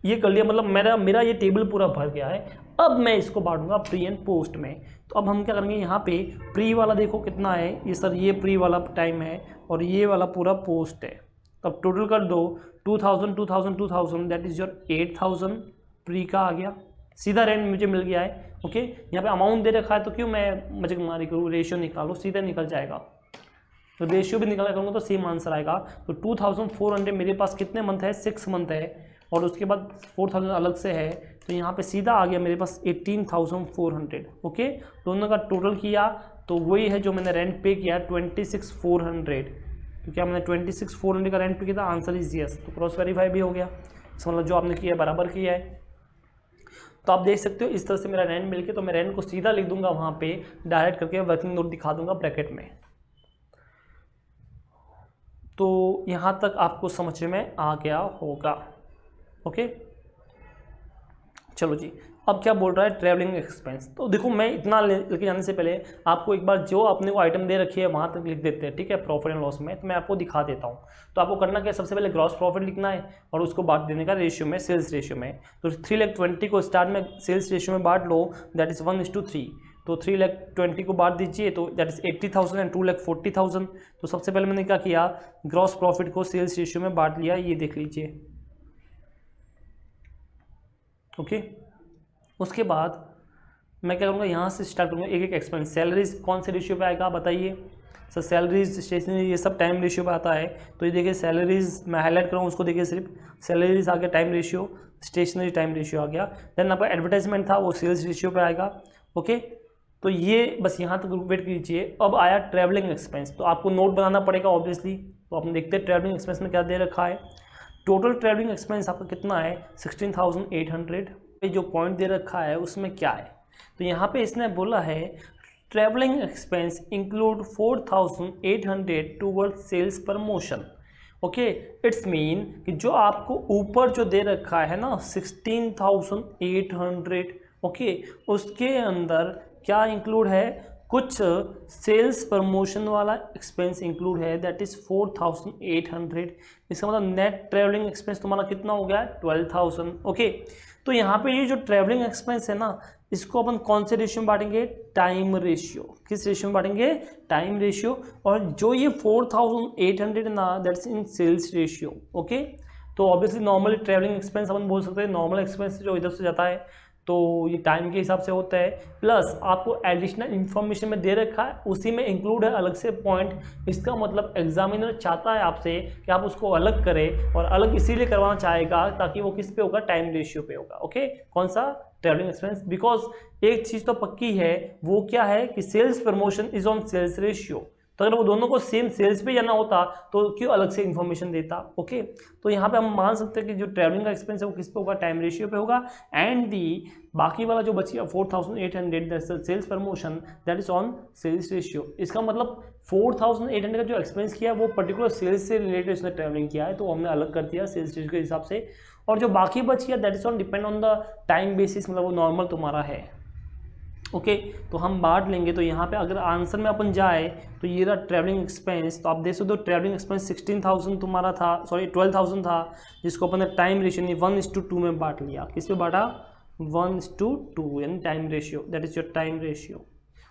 ये कर लिया, मतलब मेरा ये टेबल पूरा भर गया है। अब मैं इसको बांटूंगा प्री एंड पोस्ट में। तो अब हम क्या करेंगे, यहाँ पे प्री वाला देखो कितना है, ये सर ये प्री वाला टाइम है, और ये वाला पूरा पोस्ट है। तो अब टोटल कर दो, 2000 दैट इज योर 8000 प्री का आ गया, सीधा रेंट मुझे मिल गया है। ओके, यहाँ पे अमाउंट दे रखा है, तो क्यों मैं मजाकमारी करूँ, रेशियो निकालो, सीधा निकल जाएगा। तो रेशियो भी निकाला करूँगा तो सेम आंसर आएगा। तो 2400 मेरे पास कितने मंथ है, 6 मंथ है, और उसके बाद 4000 अलग से है, तो यहाँ पे सीधा आ गया मेरे पास 18400। ओके, दोनों का टोटल किया तो वही है जो मैंने रेंट पे किया 26400। तो क्या मैंने 26400 का रेंट पे किया था? Answer is yes. तो क्रॉस वेरीफाई भी हो गया, इसका मतलब जो आपने किया बराबर किया है। तो आप देख सकते हो इस तरह से मेरा रेंट मिल के, तो मैं रेंट को सीधा लिख दूंगा वहाँ पे, डायरेक्ट करके वर्किंग नोट दिखा दूंगा ब्रैकेट में। तो यहाँ तक आपको समझ में आ गया होगा। ओके, चलो जी, अब क्या बोल रहा है, ट्रैवलिंग एक्सपेंस। तो देखो, मैं इतना लेके जाने से पहले आपको एक बार जो अपने को आइटम दे रखी है वहाँ तक लिख देते हैं, ठीक है, प्रॉफिट एंड लॉस में। तो मैं आपको दिखा देता हूँ। तो आपको करना क्या, सबसे पहले ग्रॉस प्रॉफिट लिखना है, और उसको बांट देने का रेशियो में, सेल्स रेशियो में। तो 320 को स्टार्ट में सेल्स रेशियो में बांट लो, दैट इज़ 1:3। तो 320 को बांट दीजिए, तो दैट इज़ 80,000 एंड 240,000। तो सबसे पहले मैंने क्या किया, ग्रॉस प्रॉफिट को सेल्स रेशियो में बांट लिया, ये देख लीजिए। ओके, उसके बाद मैं क्या करूँगा, यहाँ से स्टार्ट करूँगा एक एक एक्सपेंस। सैलरीज कौन से रेशियो पे आएगा बताइए सर? सैलरीज, स्टेशनरी, ये सब टाइम रेशियो पे आता है। तो ये देखिए, सैलरीज मैं हाईलाइट कर रहा हूँ, उसको देखिए, सिर्फ सैलरीज आ गया time ratio, stationery time ratio आ गया। देन आपका एडवर्टाइजमेंट था, वो सेल्स रेशियो पे आएगा। ओके, तो ये बस यहाँ तक वेट कीजिए। अब आया ट्रैवलिंग एक्सपेंस, तो आपको नोट बनाना पड़ेगा ऑब्वियसली। तो अपन देखते हैं ट्रैवलिंग एक्सपेंस में क्या दे रखा है। टोटल ट्रैवलिंग एक्सपेंस आपका कितना है, 16,800। जो पॉइंट दे रखा है उसमें क्या है, तो यहाँ पे इसने बोला है travelling expense include 4,800 toward sales promotion. Okay, it's mean कि जो आपको ऊपर जो दे रखा है ना 16,800, ओके, उसके अंदर क्या इंक्लूड है, कुछ सेल्स प्रमोशन वाला एक्सपेंस इंक्लूड है, दैट इज 4,800। इसका मतलब नेट ट्रैवलिंग एक्सपेंस तुम्हारा कितना हो गया, 12,000। ओके, तो यहाँ पे ये जो ट्रैवलिंग एक्सपेंस है ना, इसको अपन कौन से रेशियो में बांटेंगे, टाइम रेशियो। किस रेशियो में बांटेंगे, टाइम रेशियो। और जो ये 4,800 ना, that's in sales ratio. Okay, तो ऑब्वियसली नॉर्मली ट्रैवलिंग एक्सपेंस अपन बोल सकते हैं नॉर्मल एक्सपेंस जो इधर से जाता है, तो ये टाइम के हिसाब से होता है। प्लस आपको एडिशनल इन्फॉर्मेशन में दे रखा है, उसी में इंक्लूड है अलग से पॉइंट। इसका मतलब एग्जामिनर चाहता है आपसे कि आप उसको अलग करें, और अलग इसीलिए करवाना चाहेगा ताकि वो किस पे होगा, टाइम रेशियो पे होगा। ओके, कौन सा, ट्रैवलिंग एक्सपेंस। बिकॉज एक चीज़ तो पक्की है, वो क्या है कि sales promotion is on sales ratio. तो अगर वो दोनों को सेम सेल्स पे जाना होता तो क्यों अलग से इन्फॉर्मेशन देता। ओके, तो यहाँ पे हम मान सकते हैं कि जो ट्रैवलिंग का एक्सपेंस है वो किस पे होगा, टाइम रेशियो पे होगा। एंड दी बाकी वाला जो बची 4,800 sales promotion, that is on sales ratio. इसका मतलब 4,800 का जो एक्सपेंस किया वो पर्टिकुलर सेल्स से रिलेटेड उसने ट्रैवलिंग किया है, तो हमने अलग कर दिया सेल्स रेशियो के हिसाब से। और जो बाकी बच गया that is on depend on the time basis, मतलब वो नॉर्मल तुम्हारा है। ओके, तो हम बांट लेंगे। तो यहाँ पे अगर आंसर में अपन जाए तो ये रहा ट्रैवलिंग एक्सपेंस। तो आप देख सकते हो ट्रैवलिंग एक्सपेंस 16,000 तुम्हारा था, सॉरी 12,000 था, जिसको अपन ने टाइम रेशियो यानी 1:2 में बांट लिया। किस पे बांटा, 1:2 यानी time ratio, that is your time ratio.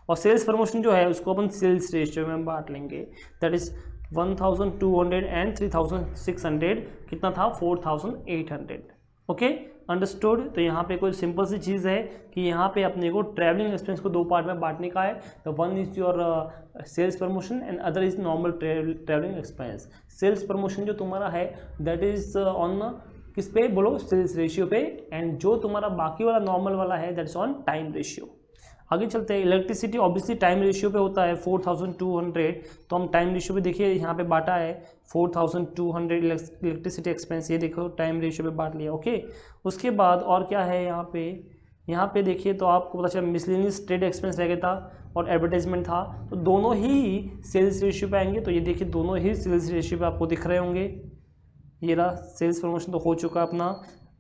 और सेल्स प्रमोशन जो है उसको अपन सेल्स रेशियो में बांट लेंगे, दैट इज 1,200 एंड 3,600 कितना था, 4,800। Okay, understood. तो यहाँ पे कोई सिंपल सी चीज़ है कि यहाँ पे अपने को ट्रैवलिंग एक्सपेंस को दो पार्ट में बांटने का है। तो one is your sales promotion and other is normal travelling expense. Sales promotion जो तुम्हारा है दैट इज ऑन किस पे बोलो, सेल्स रेशियो पे, एंड जो तुम्हारा बाकी वाला नॉर्मल वाला है that is on time ratio. आगे चलते हैं। इलेक्ट्रिसिटी ऑब्वियसली टाइम रेशियो पे होता है 4200, तो हम टाइम रेशियो पे देखिए यहाँ पे बांटा है 4200 इलेक्ट्रिसिटी एक्सपेंस, ये देखो टाइम रेशियो पे बांट लिया। ओके, उसके बाद और क्या है यहाँ पे देखिए तो आपको पता चला मिसलेनियस ट्रेड एक्सपेंस रह गया था और एडवर्टाइजमेंट था, तो दोनों ही सेल्स रेशियो पे आएंगे। तो ये देखिए दोनों ही सेल्स रेशियो पे आपको दिख रहे होंगे। ये रहा सेल्स प्रमोशन तो हो चुका अपना,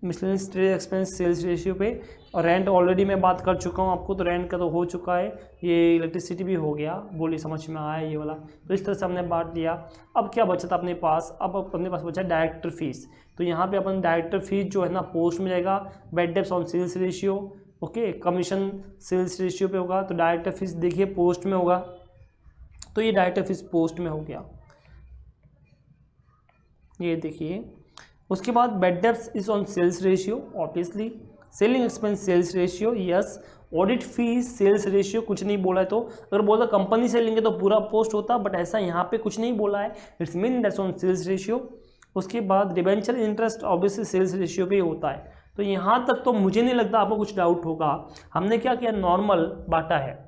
miscellaneous trade expense sales ratio पे, और रेंट ऑलरेडी मैं बात कर चुका हूँ आपको, तो रेंट का तो हो चुका है। ये इलेक्ट्रिसिटी भी हो गया, बोलिए समझ में आया ये वाला। तो इस तरह से हमने बांट दिया। अब क्या बचा था अपने पास, अब अपने पास बचा डायरेक्टर फीस। तो यहाँ पे अपन डायरेक्टर फीस जो है ना पोस्ट में जाएगा, bad debts on sales ratio, okay, commission sales ratio पे होगा। तो डायरेक्टर फीस देखिए पोस्ट में होगा, तो ये डायरेक्टर फीस पोस्ट में हो गया, ये देखिए। उसके बाद bad debts is on sales ratio, obviously selling expense sales ratio, yes. Audit fees sales ratio कुछ नहीं बोला है, तो अगर बोला कंपनी से लेंगे तो पूरा पोस्ट होता, बट ऐसा यहाँ पे कुछ नहीं बोला है, it's mean that's on sales ratio. उसके बाद debenture interest obviously sales ratio पे ही होता है। तो यहाँ तक तो मुझे नहीं लगता आपको कुछ डाउट होगा। हमने क्या किया, नॉर्मल बांटा है।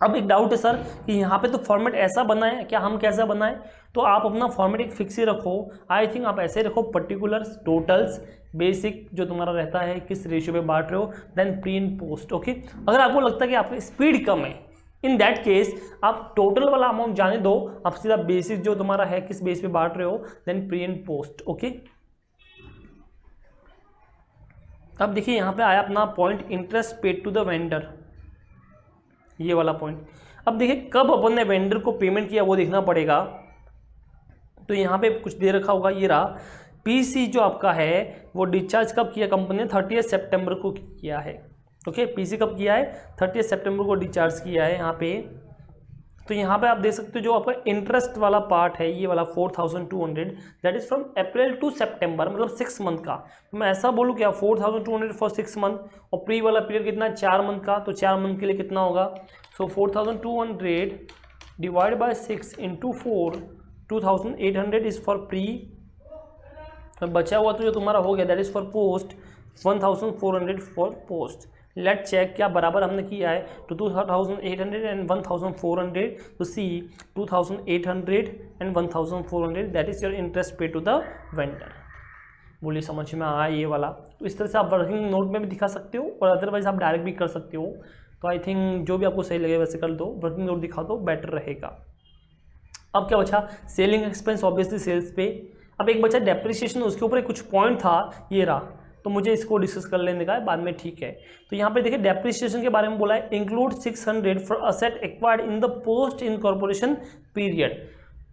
अब एक डाउट है सर कि यहाँ पे तो फॉर्मेट ऐसा बना है, क्या हम कैसा बनाएं? तो आप अपना फॉर्मेट एक फिक्स ही रखो, आई थिंक आप ऐसे रखो, पर्टिकुलर्स, टोटल्स, बेसिक जो तुम्हारा रहता है किस रेशियो पे बांट रहे हो, then pre and post. Okay, अगर आपको लगता है कि आपकी स्पीड कम है, इन दैट केस आप टोटल वाला अमाउंट जाने दो, आप सीधा बेसिक जो तुम्हारा है किस बेस पे बांट रहे हो, then pre and post. Okay, अब देखिए यहाँ पे आया अपना point, interest paid to the vendor, ये वाला पॉइंट। अब देखिए कब अपन ने वेंडर को पेमेंट किया वो देखना पड़ेगा। तो यहाँ पे कुछ दे रखा होगा, ये रहा पीसी जो आपका है वो डिस्चार्ज कब किया कंपनी ने, 30 सितंबर को किया है। ओके, पीसी कब किया है, 30 सितंबर को डिस्चार्ज किया है यहाँ पे। तो यहाँ पे आप देख सकते हो जो आपका इंटरेस्ट वाला पार्ट है ये वाला 4200 that is from April to September, मतलब 6 मंथ का। तो मैं ऐसा बोलूँ क्या 4200 फॉर 6 मंथ, और प्री वाला पीरियड कितना, 4 मंथ का, तो 4 मंथ के लिए कितना होगा, so 4200 divide by 6 into 4, 2800 is for pre, बचा हुआ तो जो तुम्हारा हो गया that is for post, 1400 for post. Let check क्या बराबर हमने किया है, तो 2800 एंड 1400, तो सी 2800 and 1400 that is your interest पे टू द वेंडर। बोलिए समझ में आया ये वाला। तो इस तरह से आप वर्किंग नोट में भी दिखा सकते हो, और अदरवाइज आप डायरेक्ट भी कर सकते हो। तो आई थिंक जो भी आपको सही लगे वैसे कर दो, वर्किंग नोट दिखा दो, बेटर रहेगा। अब क्या बचा, सेलिंग एक्सपेंस ऑब्वियसली सेल्स पे। अब एक बचा डेप्रिसिएशन, उसके ऊपर कुछ पॉइंट था, ये रहा, तो मुझे इसको डिस्कस कर लेने का है बाद में, ठीक है। तो यहाँ पे देखिए डेप्रिसिएशन के बारे में बोला है, include 600 for asset acquired in the post incorporation period.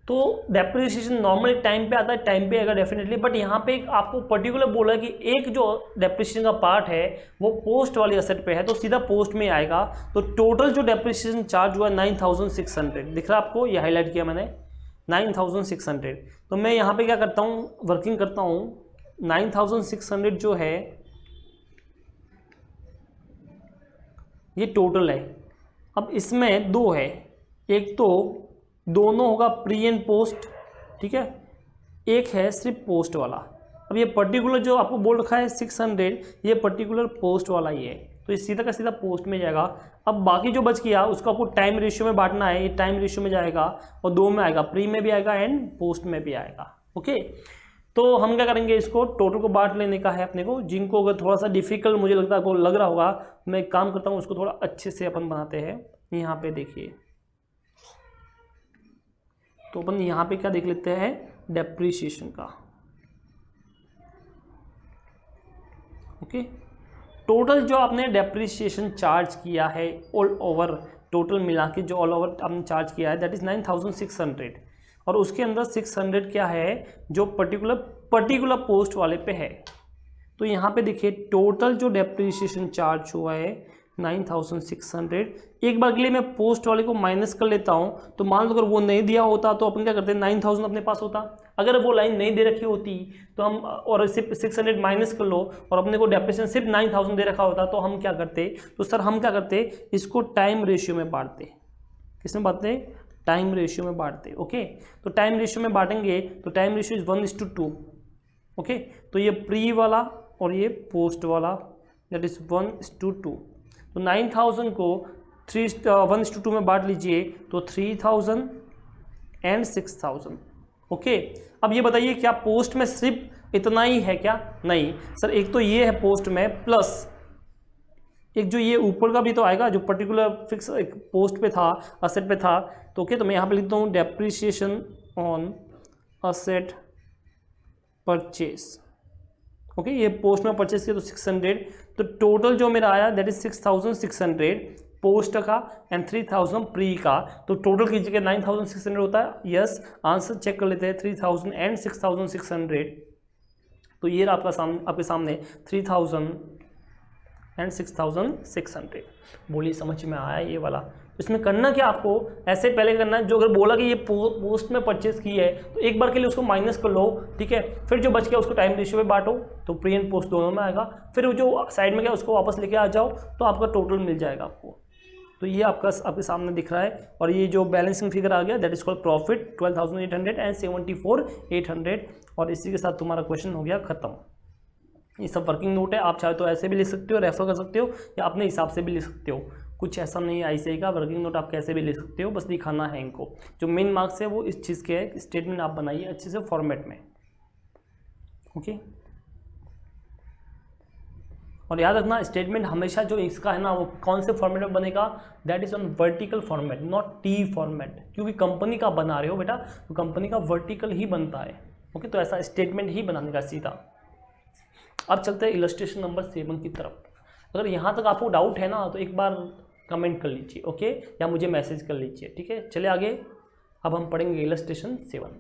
तो डेप्रिसिएशन नॉर्मली टाइम पे आता है, टाइम पे आएगा डेफिनेटली, बट यहाँ पे आपको पर्टिकुलर बोला है कि एक जो डेप्रिसिएशन का पार्ट है वो पोस्ट वाली असेट पे है, तो सीधा पोस्ट में आएगा। तो टोटल जो डेप्रिसिएशन चार्ज हुआ 9600 दिख रहा है आपको, ये हाईलाइट किया मैंने 9600। तो मैं यहाँ पे क्या करता हूँ, वर्किंग करता हूँ, 9600 जो है ये टोटल है। अब इसमें दो है, एक तो दोनों होगा प्री एंड पोस्ट, ठीक है, एक है सिर्फ पोस्ट वाला। अब ये पर्टिकुलर जो आपको बोल रखा है 600, ये पर्टिकुलर पोस्ट वाला ही है, तो ये सीधा का सीधा पोस्ट में जाएगा। अब बाकी जो बच गया उसको आपको टाइम रेशियो में बांटना है, ये टाइम रेशियो में जाएगा और दो में आएगा, प्री में भी आएगा एंड पोस्ट में भी आएगा। ओके, तो हम क्या करेंगे, इसको टोटल को बांट लेने का है अपने को। जिनको अगर थोड़ा सा डिफिकल्ट मुझे लगता है आपको लग रहा होगा, मैं एक काम करता हूँ उसको थोड़ा अच्छे से अपन बनाते हैं। यहाँ पे देखिए, तो अपन यहाँ पे क्या देख लेते हैं, डेप्रिसिएशन का। ओके, टोटल जो आपने डेप्रिसिएशन चार्ज किया है ऑल ओवर, टोटल मिला के जो ऑल ओवर आपने चार्ज किया है दैट इज 9600, और उसके अंदर 600 क्या है जो पर्टिकुलर पोस्ट वाले पे है। तो यहाँ पे देखिए टोटल जो डेप्रिसिएशन चार्ज हुआ है 9600। एक बार के लिए मैं पोस्ट वाले को माइनस कर लेता हूँ, तो मान लो अगर वो नहीं दिया होता तो अपन क्या करते, 9000 अपने पास होता। अगर वो लाइन नहीं दे रखी होती तो हम, और सिर्फ 600 माइनस कर लो और अपने को डेप्रिसिएशन सिर्फ 9000 दे रखा होता, तो हम क्या करते, तो सर हम क्या करते, इसको टाइम रेशियो में बांटते। किसमें बांटते, टाइम रेशियो में बांटते। ओके, तो टाइम रेशियो में बांटेंगे तो टाइम रेशियो इज 1:2। ओके, तो ये प्री वाला और ये पोस्ट वाला, दैट इज 1:2। तो 9000 को 1:2 में बांट लीजिए, तो 3000 एंड 6000। ओके, अब ये बताइए क्या पोस्ट में सिर्फ इतना ही है क्या? नहीं सर, एक तो ये है पोस्ट में, प्लस एक जो ये ऊपर का भी तो आएगा, जो पर्टिकुलर फिक्स एक पोस्ट पे था, असेट पे था। तो ओके, तो मैं यहाँ पे लिखता हूँ depreciation on asset purchase. Okay, ये पोस्ट में परचेस किया तो 600, तो टोटल जो मेरा आया दैट इज 6600 पोस्ट का एंड 3000 प्री का। तो टोटल कीजिएगा 9600 होता है। यस, आंसर चेक कर लेते हैं, 3000 एंड 6600। तो ये रहा आपके सामने 3000 एंड 6600। बोलिए समझ में आया ये वाला? इसमें करना क्या आपको, ऐसे पहले करना है, जो अगर बोला कि ये पोस्ट में परचेस की है तो एक बार के लिए उसको माइनस कर लो, ठीक है। फिर जो बच गया उसको टाइम रेशियो में बांटो, तो प्री एंड पोस्ट दोनों में आएगा। फिर जो साइड में गया उसको वापस लेके आ जाओ, तो आपका टोटल मिल जाएगा आपको। तो ये आपके सामने दिख रहा है। और ये जो बैलेंसिंग फिगर आ गया that is called profit 12,800 and 74,800। और इसी के साथ तुम्हारा क्वेश्चन हो गया खत्म। ये सब वर्किंग नोट है, आप चाहे तो ऐसे भी लिख सकते हो, रेफर कर सकते हो, या अपने हिसाब से भी लिख सकते हो। कुछ ऐसा नहीं है ऐसे का, वर्किंग नोट आप कैसे भी लिख सकते हो, बस दिखाना है इनको। जो मेन मार्क्स है वो इस चीज़ के है, स्टेटमेंट आप बनाइए अच्छे से फॉर्मेट में। ओके, और याद रखना स्टेटमेंट हमेशा जो इसका है ना वो कौन से फॉर्मेट में बनेगा, that is on vertical format, not T format. क्योंकि कंपनी का बना रहे हो बेटा, तो कंपनी का वर्टिकल ही बनता है। ओके, तो ऐसा स्टेटमेंट ही बनाने का सीधा। अब चलते हैं इलस्ट्रेशन नंबर 7 की तरफ। अगर यहाँ तक आपको डाउट है ना तो एक बार कमेंट कर लीजिए, ओके, या मुझे मैसेज कर लीजिए, ठीक है। चलिए आगे, अब हम पढ़ेंगे इलस्ट्रेशन 7।